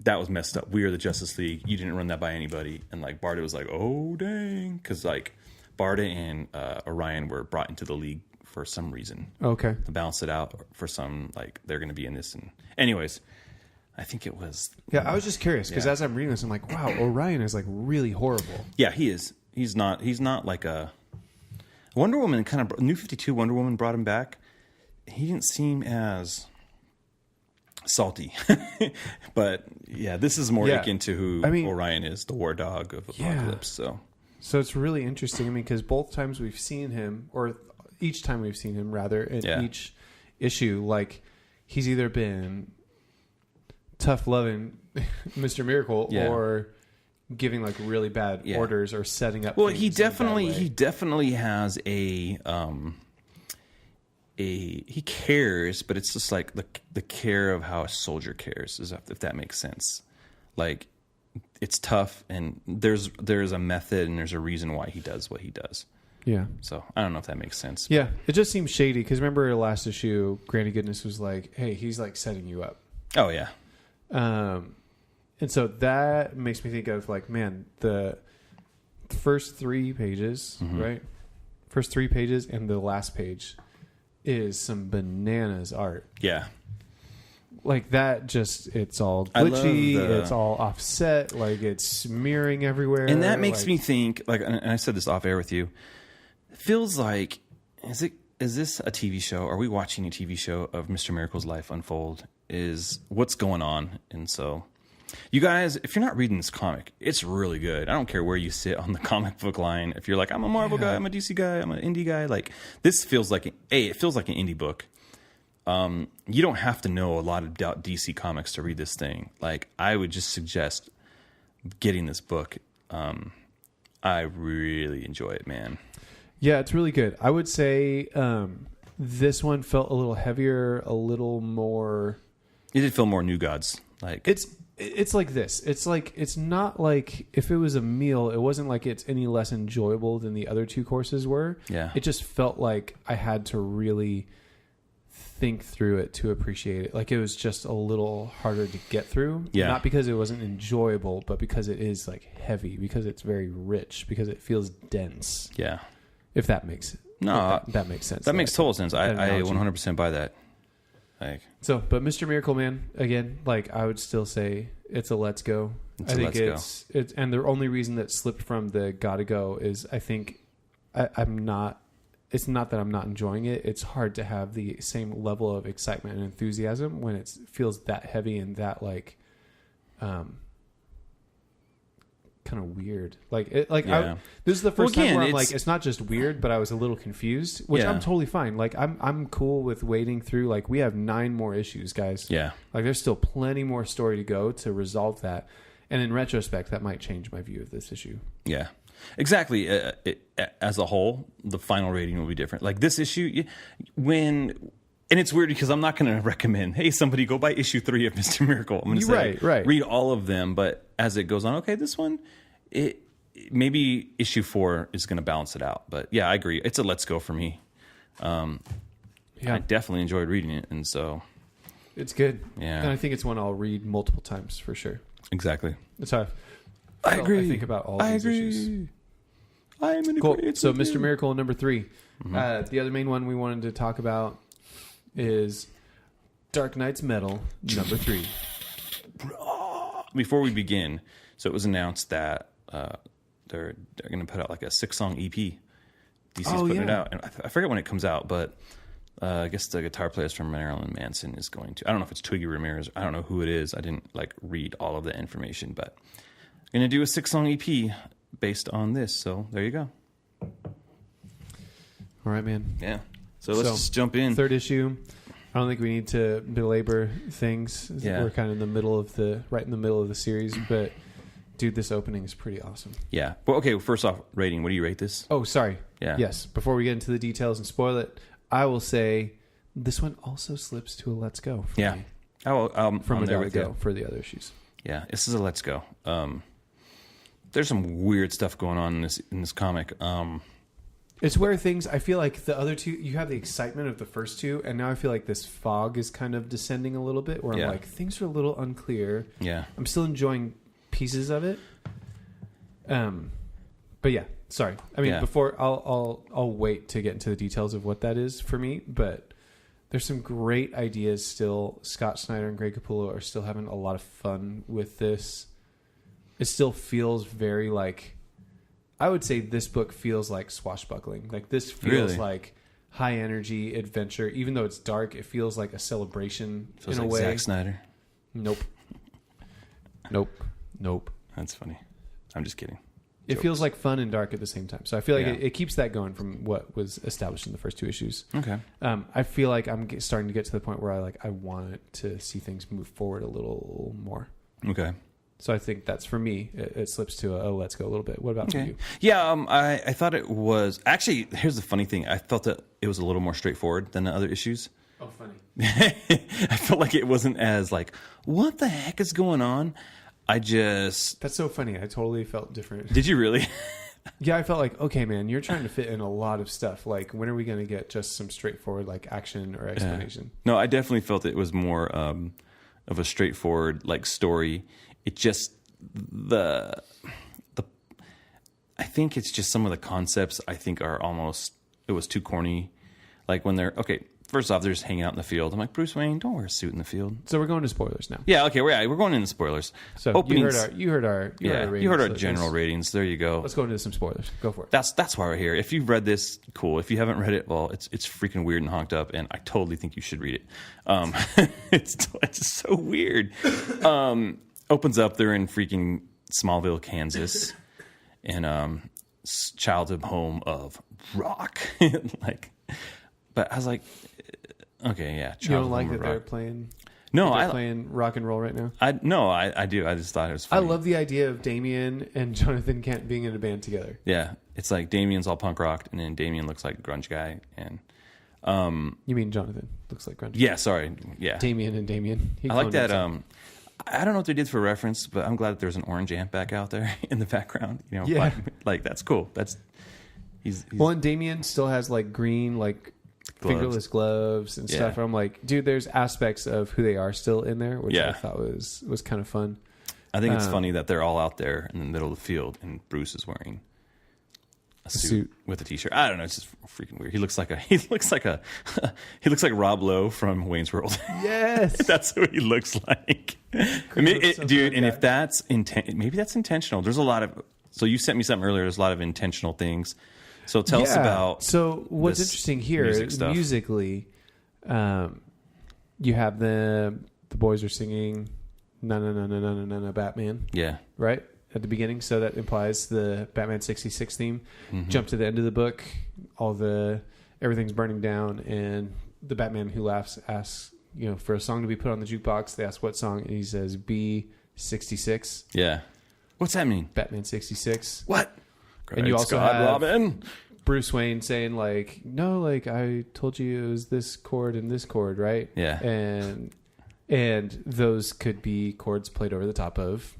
That was messed up. We are the Justice League. You didn't run that by anybody." And like Barda was like, "Oh dang," because like Barda and Orion were brought into the league for some reason. Okay. To balance it out for some, like they're going to be in this. And anyways, I think it was. Yeah, I was just curious because as I'm reading this, I'm like, wow, Orion is like really horrible. Yeah, he is. He's not like a Wonder Woman. Kind of New 52 Wonder Woman brought him back. He didn't seem as salty, but yeah, this is more akin to who Orion is, the war dog of Apocalypse. Yeah. So it's really interesting. I mean, because both times we've seen him, or each time we've seen him, rather, in each issue, like he's either been tough loving Mr. Miracle or giving like really bad orders or setting up. Well, things he in a bad definitely way. has a he cares, but it's just like the care of how a soldier cares, if that makes sense. Like, it's tough, and there's a method and there's a reason why he does what he does. Yeah. So I don't know if that makes sense. Yeah, it just seems shady because remember last issue, Granny Goodness was like, "Hey, he's like setting you up." Oh yeah. And so that makes me think of like, man, the first 3 pages, right? First 3 pages and the last page is some bananas art. Yeah. Like that, just it's all I glitchy, love it's all offset, like it's smearing everywhere, And that makes like, me think, like, and I said this off air with you. It feels like, is this a TV show? Are we watching a TV show of Mr. Miracle's life unfold? Is what's going on? And so, you guys, if you're not reading this comic, it's really good. I don't care where you sit on the comic book line. If you're like, I'm a Marvel guy, I'm a DC guy, I'm an indie guy, like this feels like it feels like an indie book. You don't have to know a lot about DC comics to read this thing. Like, I would just suggest getting this book. I really enjoy it, man. Yeah, it's really good. I would say this one felt a little heavier, a little more. It did feel more New Gods. Like it's like this. It's like it's not like if it was a meal, it wasn't like it's any less enjoyable than the other 2 courses were. Yeah. It just felt like I had to really think through it to appreciate it. Like it was just a little harder to get through. Yeah. Not because it wasn't enjoyable, but because it is like heavy, because it's very rich, because it feels dense. Yeah. If that makes that makes sense. That makes total sense. I analogy. 100% buy that. Like, so, but Mr. Miracle Man, again, like I would still say it's a let's go. I think it's and the only reason that slipped from the gotta go is I think I'm not. It's not that I'm not enjoying it. It's hard to have the same level of excitement and enthusiasm when it feels that heavy and that like, kind of weird. Like it. Like this is the first time where I'm like, it's not just weird, but I was a little confused, which I'm totally fine. Like I'm cool with wading through. Like we have 9 more issues, guys. Yeah. Like there's still plenty more story to go to resolve that. And in retrospect, that might change my view of this issue. Yeah. Exactly. As a whole, the final rating will be different. Like this issue, and it's weird because I'm not going to recommend, hey, somebody go buy issue 3 of Mr. Miracle. I'm going to say, right. read all of them. But as it goes on, okay, this one, maybe issue 4 is going to balance it out. But yeah, I agree. It's a let's go for me. I definitely enjoyed reading it, and so it's good. Yeah, and I think it's one I'll read multiple times for sure. Exactly. That's how I agree. I think about all these issues. I am in cool. agreement. So, Mr. Miracle number 3. The other main one we wanted to talk about is Dark Knight's Metal number 3. Before we begin, so it was announced that they're going to put out like a 6-song EP. DC's putting it out, and I forget when it comes out, but I guess the guitar player from Marilyn Manson is going to. I don't know if it's Twiggy Ramirez. I don't know who it is. I didn't like read all of the information, but going to do a 6-song EP based on this. So there you go. All right, man. Yeah. So let's just jump in. 3rd issue. I don't think we need to belabor things. Yeah. We're kind of in the middle of the series, but dude, this opening is pretty awesome. Yeah. Well, okay. First off, rating. What do you rate this? Oh, sorry. Yeah. Yes. Before we get into the details and spoil it, I will say this one also slips to a let's go. For me. From a there let's go for the other issues. Yeah. This is a let's go. There's some weird stuff going on in this comic. It's where things, I feel like the other 2, you have the excitement of the first 2, and now I feel like this fog is kind of descending a little bit, where I'm like, things are a little unclear. Yeah. I'm still enjoying pieces of it. But yeah, sorry. I mean, before, I'll wait to get into the details of what that is for me, but there's some great ideas still. Scott Snyder and Greg Capullo are still having a lot of fun with this. It still feels very like, I would say this book feels like swashbuckling. Like this feels like high energy adventure. Even though it's dark, it feels like a celebration in a way. Zack Snyder. Nope. That's funny. I'm just kidding. It feels like fun and dark at the same time. So I feel like it keeps that going from what was established in the first 2 issues. Okay. I feel like I'm starting to get to the point where I want to see things move forward a little more. Okay. So I think that's, for me, it slips to a let's go a little bit. What about for you? Yeah, I thought it was... Actually, here's the funny thing. I felt that it was a little more straightforward than the other issues. Oh, funny. I felt like it wasn't as like, what the heck is going on? That's so funny. I totally felt different. Did you really? Yeah, I felt like, okay, man, you're trying to fit in a lot of stuff. Like, when are we going to get just some straightforward, like, action or explanation? No, I definitely felt it was more of a straightforward, like, story. It just, I think it's just some of the concepts I think are almost, it was too corny. Like, when they're, okay, first off, they're just hanging out in the field. I'm like, Bruce Wayne, don't wear a suit in the field. So we're going to spoilers now. Yeah, okay, we're going into spoilers. So Openings, you heard our ratings. You heard our general ratings. There you go. Let's go into some spoilers. Go for it. That's why we're here. If you've read this, cool. If you haven't read it, well, it's freaking weird and honked up, and I totally think you should read it. It's just so weird. Opens up, they're in freaking Smallville, Kansas, and childhood home of rock. Like, but I was like, okay, yeah. You don't like that they're playing? No, they're playing rock and roll right now. I do. I just thought it was I funny. love the idea of Damian and Jonathan Kent being in a band together. Yeah, it's like Damien's all punk rocked, and then Damien looks like a grunge guy, and you mean Jonathan looks like grunge? Yeah, sorry, yeah. Damien and Damien. I like that. I don't know what they did for reference, but I'm glad that there's an orange ant back out there in the background. You know, yeah, like that's cool. He's well, and Damien still has like green like fingerless gloves and stuff. I'm like, dude, there's aspects of who they are still in there, which I thought was kind of fun. I think it's funny that they're all out there in the middle of the field, and Bruce is wearing a suit with a t-shirt. I don't know. It's just freaking weird. He looks like Rob Lowe from Wayne's World. Yes, that's what he looks like. I mean, dude. And if that's maybe that's intentional. There's a lot of. So you sent me something earlier. There's a lot of intentional things. So tell us about. So what's interesting here musically, you have the boys are singing "Na na na na na na na Batman." Yeah. Right at the beginning, so that implies the Batman 66 theme. Mm-hmm. Jump to the end of the book, everything's burning down, and the Batman Who Laughs asks, for a song to be put on the jukebox. They ask what song, and he says B66. Yeah. What's that mean? Batman 66. What? And you also Scott have Robin. Bruce Wayne saying like, no, like I told you it was this chord and this chord, right? Yeah. And those could be chords played over the top of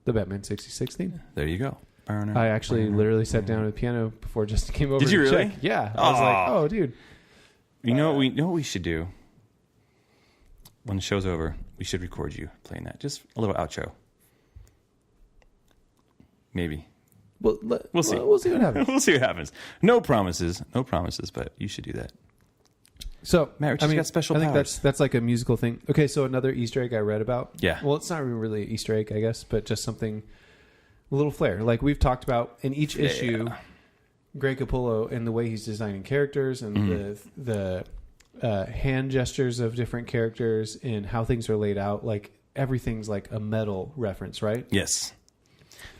the Batman 66 theme. There you go. I actually literally sat down at the piano before Justin came over. Did you really? Check. Yeah. I was like, oh, dude. You know what we should do? When the show's over, we should record you playing that. Just a little outro. Maybe. Well, we'll see. We'll see what happens. We'll see what happens. No promises, but you should do that. So, Matt, got special powers. I think that's like a musical thing. Okay, so another Easter egg I read about. Yeah. Well, it's not really an Easter egg, I guess, but just something, a little flair. Like we've talked about in each issue, Greg Capullo and the way he's designing characters and the hand gestures of different characters and how things are laid out. Like everything's like a metal reference, right? Yes.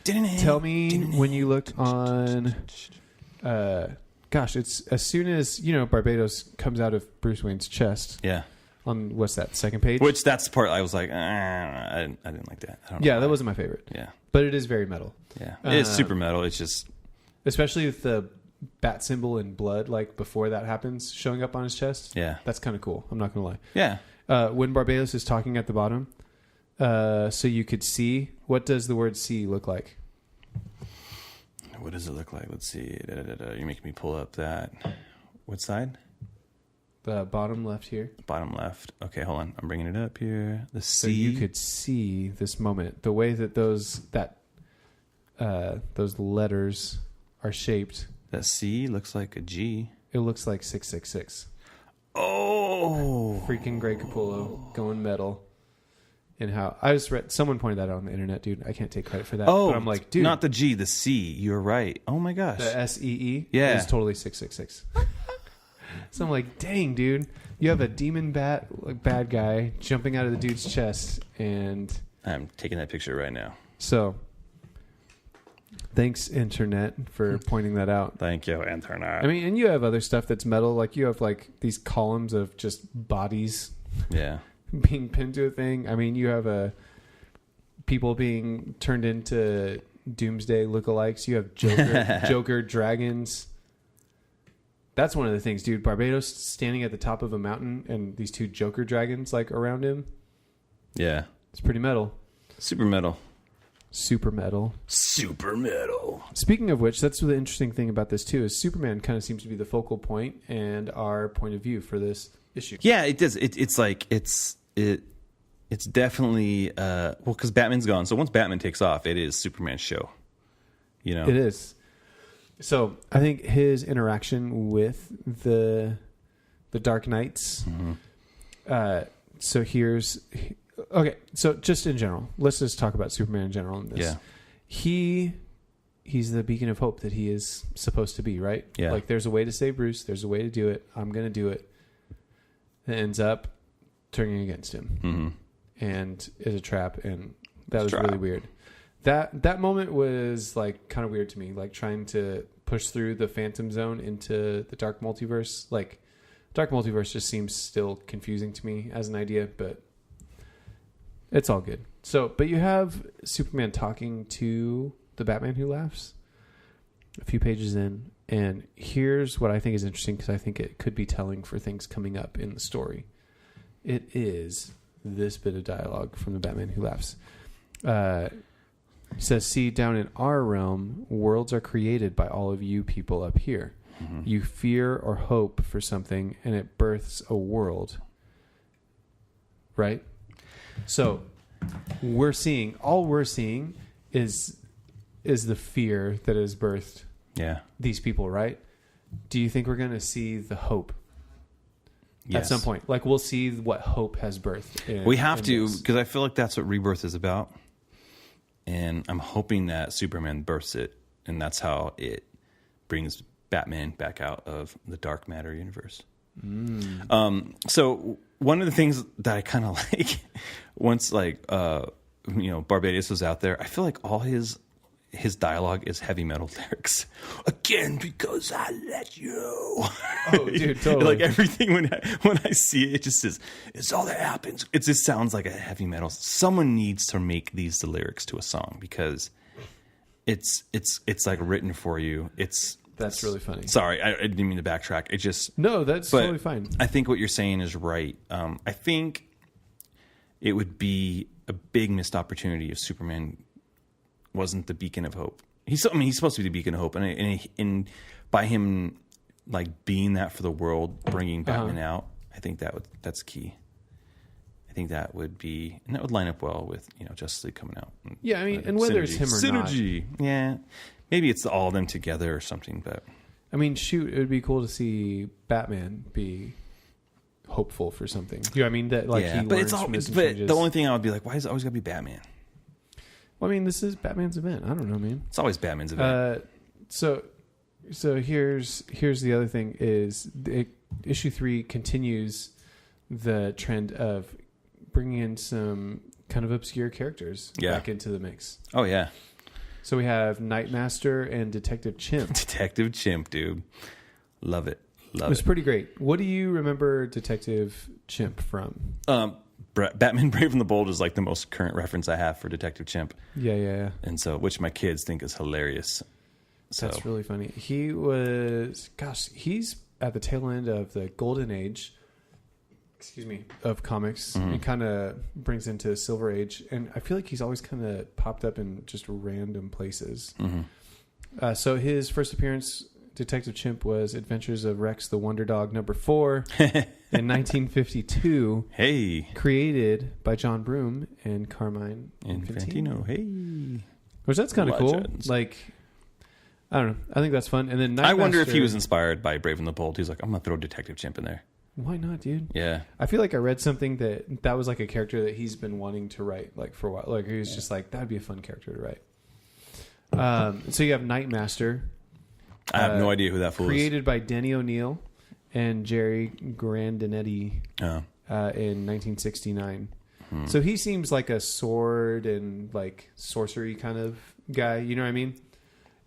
Tell me when you looked on... it's as soon as, Barbados comes out of Bruce Wayne's chest. Yeah. On, what's that, second page? Which, that's the part I was like, I didn't like that. I don't know that wasn't my favorite. Yeah. But it is very metal. Yeah. It's super metal. It's just... Especially with the bat symbol in blood, like before that happens, showing up on his chest. Yeah. That's kind of cool. I'm not going to lie. Yeah. When Barbados is talking at the bottom, so you could see, what does the word see look like? What does it look like? Let's see. You're making me pull up that. What side? The bottom left here. Bottom left. Okay, hold on. I'm bringing it up here. The C. So you could see this moment. The way that those letters are shaped. That C looks like a G. It looks like 666. Oh. Freaking Greg Capullo going metal. And how I just read, someone pointed that out on the internet, dude. I can't take credit for that. Oh, but I'm like, dude, not the G, the C. You're right. Oh my gosh, the SEE, is totally 666. So I'm like, dang, dude, you have a demon bad guy jumping out of the dude's chest, and I'm taking that picture right now. So, thanks internet for pointing that out. Thank you, internet. I mean, and you have other stuff that's metal, like you have like these columns of just bodies. Yeah. Being pinned to a thing. I mean, you have a people being turned into Doomsday lookalikes. You have Joker dragons. That's one of the things, dude. Barbados standing at the top of a mountain and these 2 Joker dragons like around him. Yeah. It's pretty metal. Super metal. Super metal. Super metal. Speaking of which, that's the interesting thing about this too, is Superman kind of seems to be the focal point and our point of view for this issue. Yeah, it does. It's definitely well, because Batman's gone. So once Batman takes off, it is Superman's show. You know, It is. So I think his interaction with the Dark Knights. So here's okay. So just in general, let's just talk about Superman in general. In this. Yeah. He's the beacon of hope that he is supposed to be, right? Yeah. Like there's a way to save Bruce. There's a way to do it. I'm going to do it. It ends up turning against him and is a trap. And that was really weird. That moment was like kind of weird to me, like trying to push through the Phantom Zone into the Dark Multiverse. Like Dark Multiverse just seems still confusing to me as an idea, but it's all good. So, but you have Superman talking to the Batman Who Laughs a few pages in, and here's what I think is interesting because I think it could be telling for things coming up in the story. It is this bit of dialogue from the Batman Who Laughs. It says, see, down in our realm, worlds are created by all of you people up here. You fear or hope for something, and it births a world. Right? So all we're seeing is the fear that has birthed these people, right? Do you think we're going to see the hope at some point? Like we'll see what hope has birthed. We have to, because I feel like that's what Rebirth is about. And I'm hoping that Superman births it, and that's how it brings Batman back out of the dark matter universe. So one of the things that I kind of like, once Barbados was out there, I feel like all his dialogue is heavy metal lyrics. Again, because I let you. Oh, dude, totally. Like everything when I see it, it just says, it's all that happens. It just sounds like a heavy metal. Someone needs to make these the lyrics to a song because it's like written for you. That's really funny. Sorry, I didn't mean to backtrack. It just that's totally fine. I think what you're saying is right. I think it would be a big missed opportunity if Superman wasn't the beacon of hope. He's supposed to be the beacon of hope, and by him like being that for the world, bringing Batman out, I think that's key. I think that would line up well with Justice League coming out. Yeah, I mean, and whether it's him or synergy, yeah, maybe it's all of them together or something. But I mean, shoot, it would be cool to see Batman be hopeful for something. You know what I mean? That like he learns from his changes. The only thing I would be like, why is it always got to be Batman? Well, I mean, this is Batman's event. I don't know, man. It's always Batman's event. So here's the other thing is issue 3 continues the trend of bringing in some kind of obscure characters back into the mix. Oh yeah. So we have Nightmaster and Detective Chimp. Detective Chimp, dude, love it. It was pretty great. What do you remember Detective Chimp from? Batman Brave and the Bold is like the most current reference I have for Detective Chimp. Yeah. And so, which my kids think is hilarious. So. That's really funny. He's at the tail end of the golden age, of comics. Mm-hmm. He kind of brings into Silver Age. And I feel like he's always kind of popped up in just random places. Mm-hmm. So his first appearance, Detective Chimp, was Adventures of Rex the Wonder Dog #4 in 1952. Hey. Created by John Broome and Carmine Infantino. Hey. Which that's kind of cool. Like, I don't know. I think that's fun. And then Nightmaster, I wonder if he was inspired by Brave and the Bold. He's like, I'm going to throw Detective Chimp in there. Why not, dude? Yeah. I feel like I read something that was like a character that he's been wanting to write like for a while. Like he was just like, that'd be a fun character to write. So you have Nightmaster. I have no idea who that fool is. Created by Denny O'Neil and Jerry Grandinetti in 1969. So he seems like a sword and like sorcery kind of guy. You know what I mean?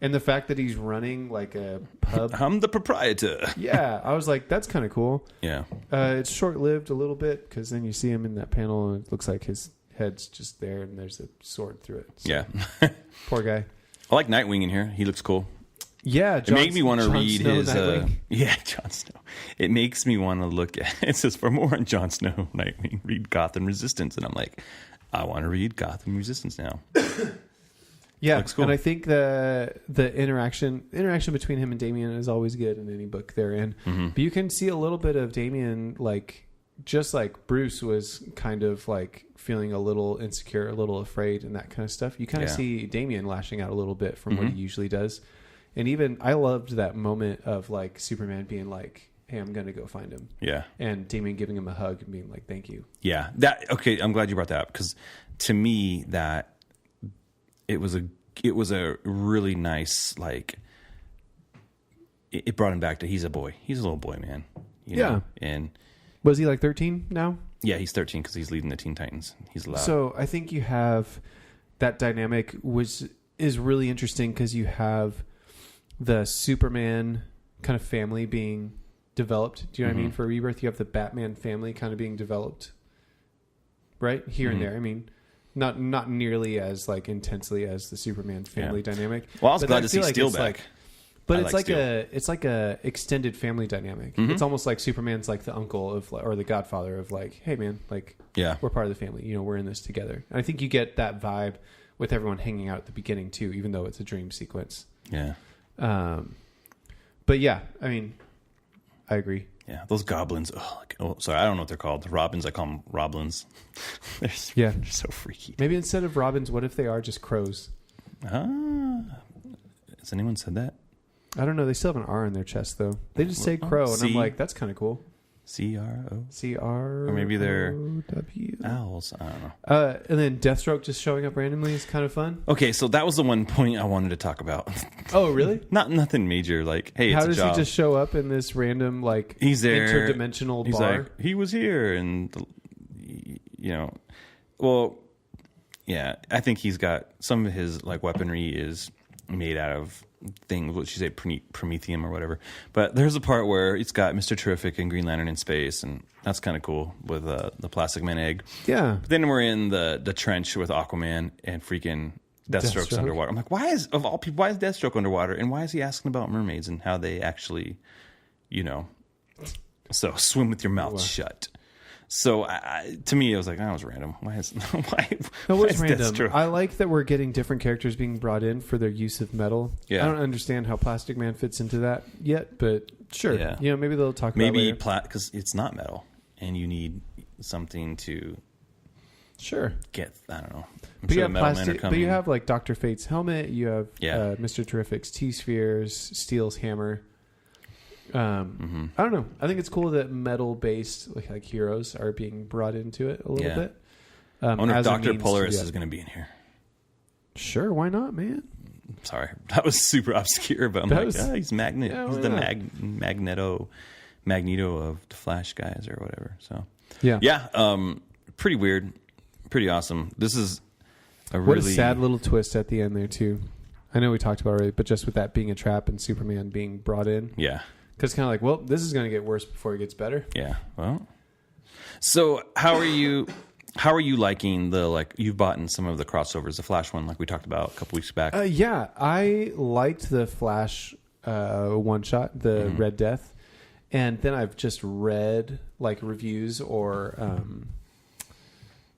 And the fact that he's running like a pub. I'm the proprietor. Yeah. I was like, that's kind of cool. Yeah. It's short-lived a little bit because then you see him in that panel and it looks like his head's just there and there's a sword through it. So, Yeah. poor guy. I like Nightwing in here. He looks cool. Yeah, It made me want to read Snow, his. Nightwing. Yeah, Jon Snow. It makes me want to look at. It says for more on Jon Snow, Nightwing, read Gotham Resistance, and I'm like, I want to read Gotham Resistance now. Yeah, Looks cool. and I think the interaction between him and Damian is always good in any book they're in. Mm-hmm. But you can see a little bit of Damian, like just like Bruce was kind of like feeling a little insecure, a little afraid, and that kind of stuff. You kind of see Damian lashing out a little bit from what he usually does. And even I loved that moment of like Superman being like, "Hey, I'm gonna go find him." Yeah, and Damian giving him a hug and being like, "Thank you." yeah. Okay. I'm glad you brought that up because to me that it was a really nice like. It brought him back to he's a boy. He's a little boy, man. You know? And was he like 13 now? Yeah, he's 13 because he's leading the Teen Titans. He's allowed. So I think you have that dynamic, which is really interesting because you have the Superman kind of family being developed. Do you know what I mean? For Rebirth, you have the Batman family kind of being developed, right here and there. I mean, not nearly as like intensely as the Superman family dynamic. Well, I was glad to see Steel back. But it's like a extended family dynamic. It's almost like Superman's like the uncle of or the godfather of like, hey man, like we're part of the family. You know, we're in this together. And I think you get that vibe with everyone hanging out at the beginning too, even though it's a dream sequence. Yeah. But yeah, I mean, I agree. Yeah, those goblins. Sorry, I don't know what they're called. The Robins, I call them Roblins. They're so freaky. Maybe instead of robins, what if they are just crows? Has anyone said that? I don't know. They still have an R in their chest, though. They just say crow, and I'm like, that's kind of cool. C-R-O? C-R... Or maybe they're W. owls. I don't know. And then Deathstroke just showing up randomly is kind of fun. Okay, so that was the one point I wanted to talk about. Oh, really? Nothing major. Like, hey, how it's a job. How does he just show up in this random, like, he's there, interdimensional he's bar? Like, he was here, and, you know, well, yeah, I think he's got some of his, like, weaponry is made out of things, what you say, promethium or whatever. But there's a part where it's got Mr. Terrific and Green Lantern in space, and that's kind of cool with the Plastic Man egg. Yeah. But then we're in the trench with Aquaman and freaking Deathstroke's underwater. I'm like, why is Deathstroke underwater, and why is he asking about mermaids and how they actually, you know, so swim with your mouth shut. So to me, it was like, that was random. Why is random? Deathstroke? I like that we're getting different characters being brought in for their use of metal. Yeah. I don't understand how Plastic Man fits into that yet, but sure. Yeah. You know, maybe they'll talk about it later. Because it's not metal, and you need something to get. I don't know. But you have plastic. But you have like Dr. Fate's helmet. You have Mr. Terrific's T-spheres, Steel's hammer. I don't know. I think it's cool that metal-based like heroes are being brought into it a little bit. I wonder if Dr. Polaris is going to be in here. Sure, why not, man? Sorry, that was super obscure, but he's Magnet. Yeah, he's the Magneto of the Flash guys or whatever. So pretty weird, pretty awesome. This is what a sad little twist at the end there too. I know we talked about it already, but just with that being a trap and Superman being brought in, because it's kind of like, well, this is going to get worse before it gets better. Yeah. Well, so how are you liking you've bought in some of the crossovers, the Flash one, like we talked about a couple weeks back? Yeah, I liked the Flash one shot, the Red Death, and then I've just read like reviews or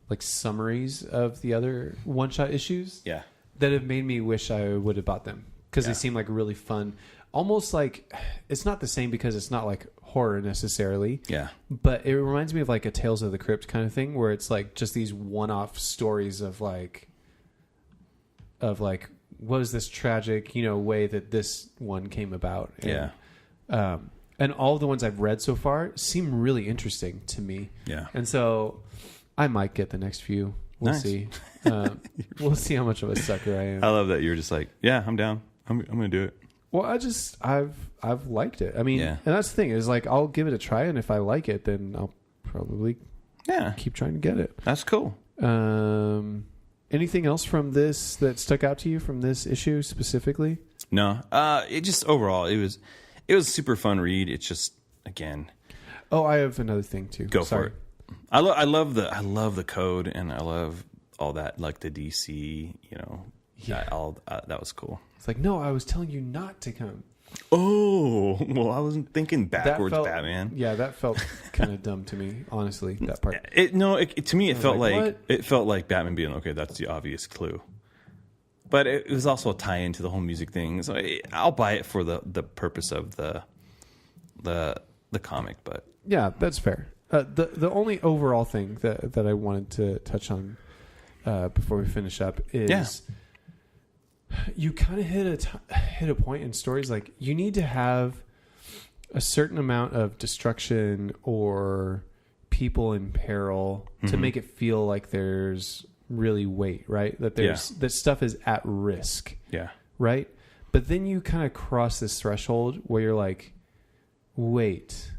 like summaries of the other one shot issues. Yeah. That have made me wish I would have bought them because they seem like really fun. Almost like it's not the same because it's not like horror necessarily. Yeah. But it reminds me of like a Tales of the Crypt kind of thing where it's like just these one-off stories of like what is this tragic, way that this one came about. And, and all of the ones I've read so far seem really interesting to me. Yeah. And so I might get the next few. We'll see. We'll see how much of a sucker I am. I love that you're just like, yeah, I'm down. I'm going to do it. Well, I've liked it. I mean, and that's the thing is like, I'll give it a try. And if I like it, then I'll probably keep trying to get it. That's cool. Anything else from this that stuck out to you from this issue specifically? No, it just overall, it was a super fun read. It's just, again. Oh, I have another thing too. Go for it. I love the code, and I love all that, like the DC, that was cool. It's like, no, I was telling you not to come. Oh, well, I wasn't thinking backwards, Batman. Yeah, that felt kind of dumb to me, honestly. That part. To me, it felt like it felt like Batman being okay. That's the obvious clue, but it was also a tie into the whole music thing. So I'll buy it for the purpose of the comic. But yeah, that's fair. The only overall thing that I wanted to touch on before we finish up is. You kind of hit a point in stories, like you need to have a certain amount of destruction or people in peril to make it feel like there's really weight, right? That that stuff is at risk. Yeah. Right? But then you kind of cross this threshold where you're like, wait,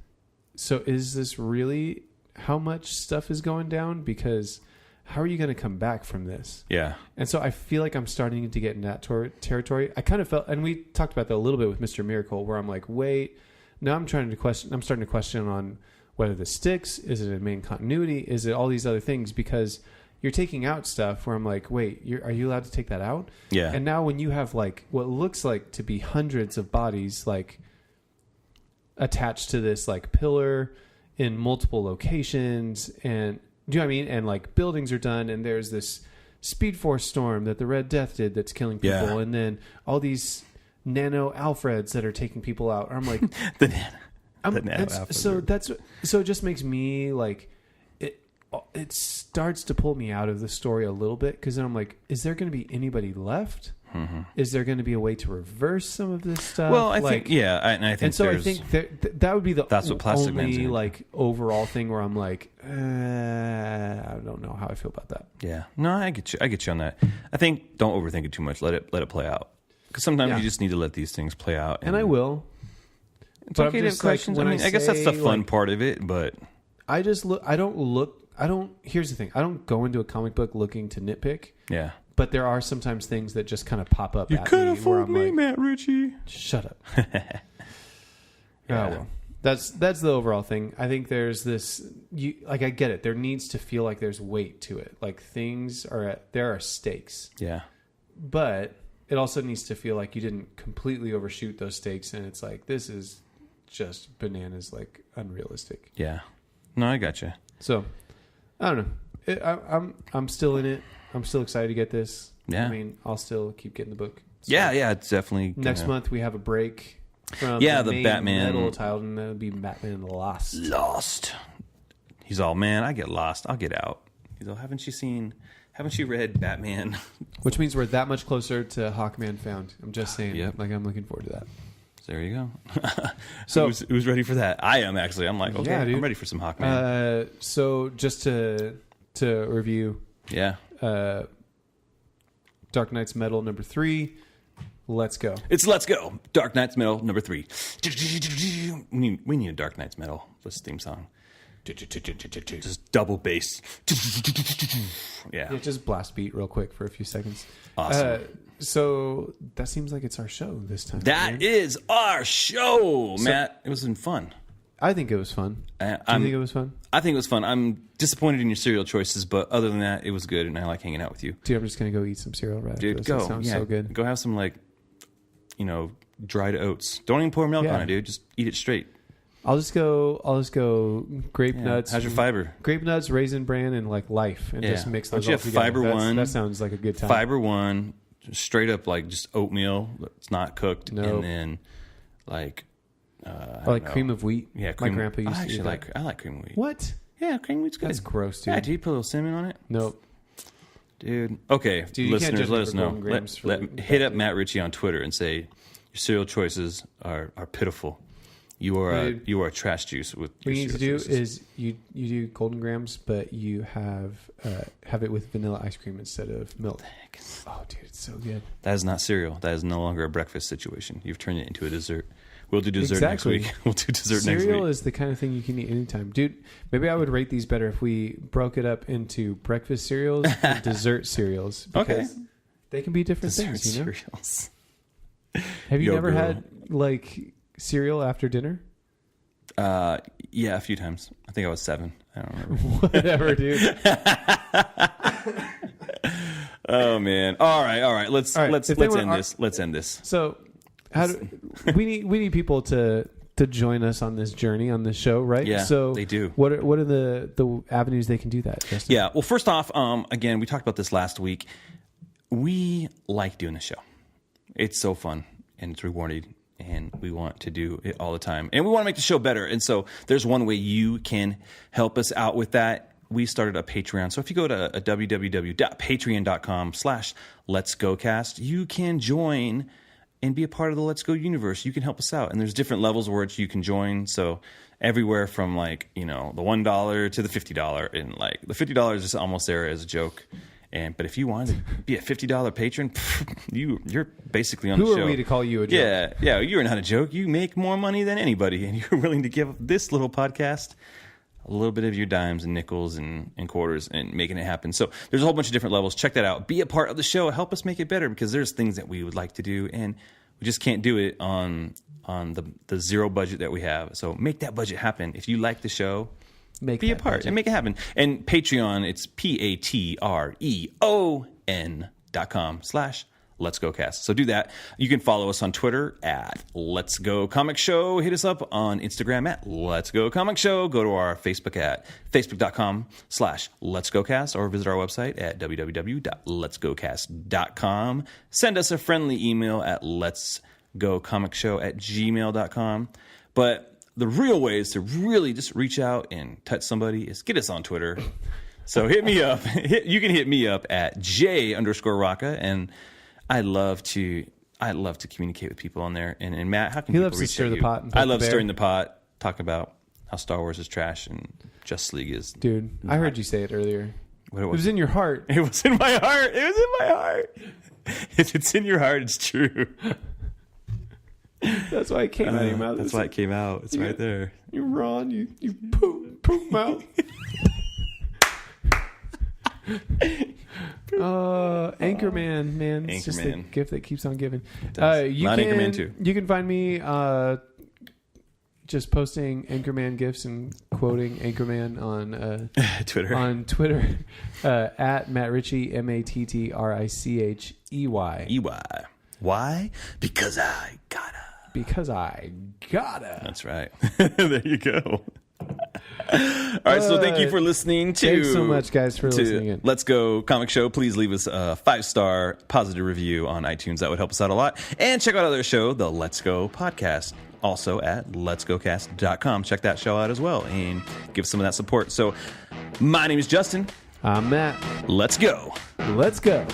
so is this really how much stuff is going down? Because how are you going to come back from this? Yeah. And so I feel like I'm starting to get in that territory. I kind of felt, and we talked about that a little bit with Mr. Miracle, where I'm like, wait, now I'm starting to question on whether this sticks. Is it in main continuity? Is it all these other things? Because you're taking out stuff where I'm like, wait, are you allowed to take that out? Yeah. And now when you have like what looks like to be hundreds of bodies like attached to this like pillar in multiple locations, and do you know what I mean? And like buildings are done, and there's this Speed Force storm that the Red Death did that's killing people, and then all these nano Alfreds that are taking people out. I'm like, the nano Alfreds. So it just makes me like it starts to pull me out of the story a little bit, because then I'm like, is there going to be anybody left? Mm-hmm. Is there going to be a way to reverse some of this stuff? Well, I think that would be that's what Plastic Man's only like overall thing where I'm like, I don't know how I feel about that. Yeah, no, I get you on that. I think don't overthink it too much. Let it play out, because sometimes you just need to let these things play out. And I will. It's okay to have questions. I guess that's the fun part of it, but I just look. I don't. Here's the thing. I don't go into a comic book looking to nitpick. Yeah. But there are sometimes things that just kind of pop up. You could have fooled me, like, Matt Ritchie. Shut up. Yeah. Oh well, that's the overall thing. I think there's this. I get it. There needs to feel like there's weight to it. Like there are stakes. Yeah. But it also needs to feel like you didn't completely overshoot those stakes, and it's like this is just bananas, like unrealistic. Yeah. No, I gotcha. So I don't know. I'm still in it. I'm still excited to get this. Yeah. I mean, I'll still keep getting the book. So yeah, it's definitely next month we have a break from the Batman metal title, and that'll be Batman Lost. He's all, man, I get lost. I'll get out. He's all, haven't you read Batman? Which means we're that much closer to Hawkman Found. I'm just saying. Yep. Like, I'm looking forward to that. There you go. So who's ready for that? I am, actually. I'm like, okay, yeah, I'm ready for some Hawkman. So just to review. Yeah. Dark Knight's Metal number 3. Let's go. Let's go. Dark Knight's Metal number 3. We need a Dark Knight's Metal theme song. Just double bass. Yeah, just blast beat real quick for a few seconds. Awesome. So that seems like it's our show this time. That is our show, Matt. It was fun. I think it was fun. Do you think it was fun? I think it was fun. I'm disappointed in your cereal choices, but other than that, it was good, and I like hanging out with you. Dude, I'm just going to go eat some cereal right after this. Go. That sounds so good. Go have some, dried oats. Don't even pour milk on it, dude. Just eat it straight. I'll just go grape nuts. How's your fiber? Grape nuts, Raisin Bran, and life, and just mix those all together. Fiber one. That sounds like a good time. Fiber one, straight up just oatmeal that's not cooked, and then I like cream of wheat. Yeah, my grandpa used to do that. I like cream of wheat. What? Yeah, cream of wheat's good. That's gross, dude. Yeah, do you put a little cinnamon on it? Nope. Dude. Okay, dude, listeners, let us know. Hit up Matt Ritchie on Twitter and say your cereal choices are pitiful. You are trash juice with what you need to do is you do Golden Grams, but you have it with vanilla ice cream instead of milk. Oh, dude, it's so good. That is not cereal. That is no longer a breakfast situation. You've turned it into a dessert. We'll do dessert next week. Cereal is the kind of thing you can eat anytime. Dude, maybe I would rate these better if we broke it up into breakfast cereals and dessert cereals. Okay. They can be different things, cereals. Have you never had, cereal after dinner? Yeah, a few times. I think I was 7. I don't remember. Whatever, dude. Oh man! All right. Let's end this. Let's end this. So, we need people to join us on this journey on this show, right? Yeah, so they do. What are the avenues they can do that, Justin? Yeah. Well, first off, again, we talked about this last week. We like doing the show. It's so fun and it's rewarding, and we want to do it all the time, and we want to make the show better. And so, there's one way you can help us out with that. We started a Patreon. So if you go to www.patreon.com/letsgocast, you can join and be a part of the Let's Go universe. You can help us out. And there's different levels where you can join. So everywhere from the $1 to the $50. And the $50 is almost there as a joke. But if you want to be a $50 patron, you're basically on the show. Who are we to call you a joke? Yeah, you're not a joke. You make more money than anybody, and you're willing to give this little podcast a little bit of your dimes and nickels and quarters and making it happen. So there's a whole bunch of different levels. Check that out. Be a part of the show. Help us make it better, because there's things that we would like to do, and we just can't do it on the zero budget that we have. So make that budget happen. If you like the show, be a part and make it happen. And Patreon, it's patreon.com/letsgocast. So do that. You can follow us on Twitter at Let's Go Comic Show. Hit us up on Instagram at Let's Go Comic Show. Go to our Facebook at facebook.com/letsgocast, or visit our website at www.letsgocast.com. Send us a friendly email at letsgocomicshow@gmail.com. But the real ways to really just reach out and touch somebody is get us on Twitter. So hit me up. You can hit me up at J_Rocca, and I love to communicate with people on there. And Matt, how can people reach out? He loves to stir the pot. I love stirring the pot, talk about how Star Wars is trash and Justice League is. Dude, I heard you say it earlier. It was in your heart. It was in my heart. It was in my heart. If it's in your heart, it's true. That's why it came out of your mouth. That's why it came out. It's right there. You're Ron. You poop mouth. Anchorman, man. It's just the gift that keeps on giving. Anchorman too. You can find me just posting Anchorman gifs and quoting Anchorman on Twitter. On Twitter at Matt Ritchie, MatTricchey. Why? Because I gotta. That's right. There you go. All right, so thank you for listening to... Thanks so much, guys, for listening in. Let's Go Comic Show. Please leave us a 5-star positive review on iTunes. That would help us out a lot. And check out our other show, the Let's Go Podcast, also at letsgocast.com. Check that show out as well and give some of that support. So my name is Justin. I'm Matt. Let's go. Let's go.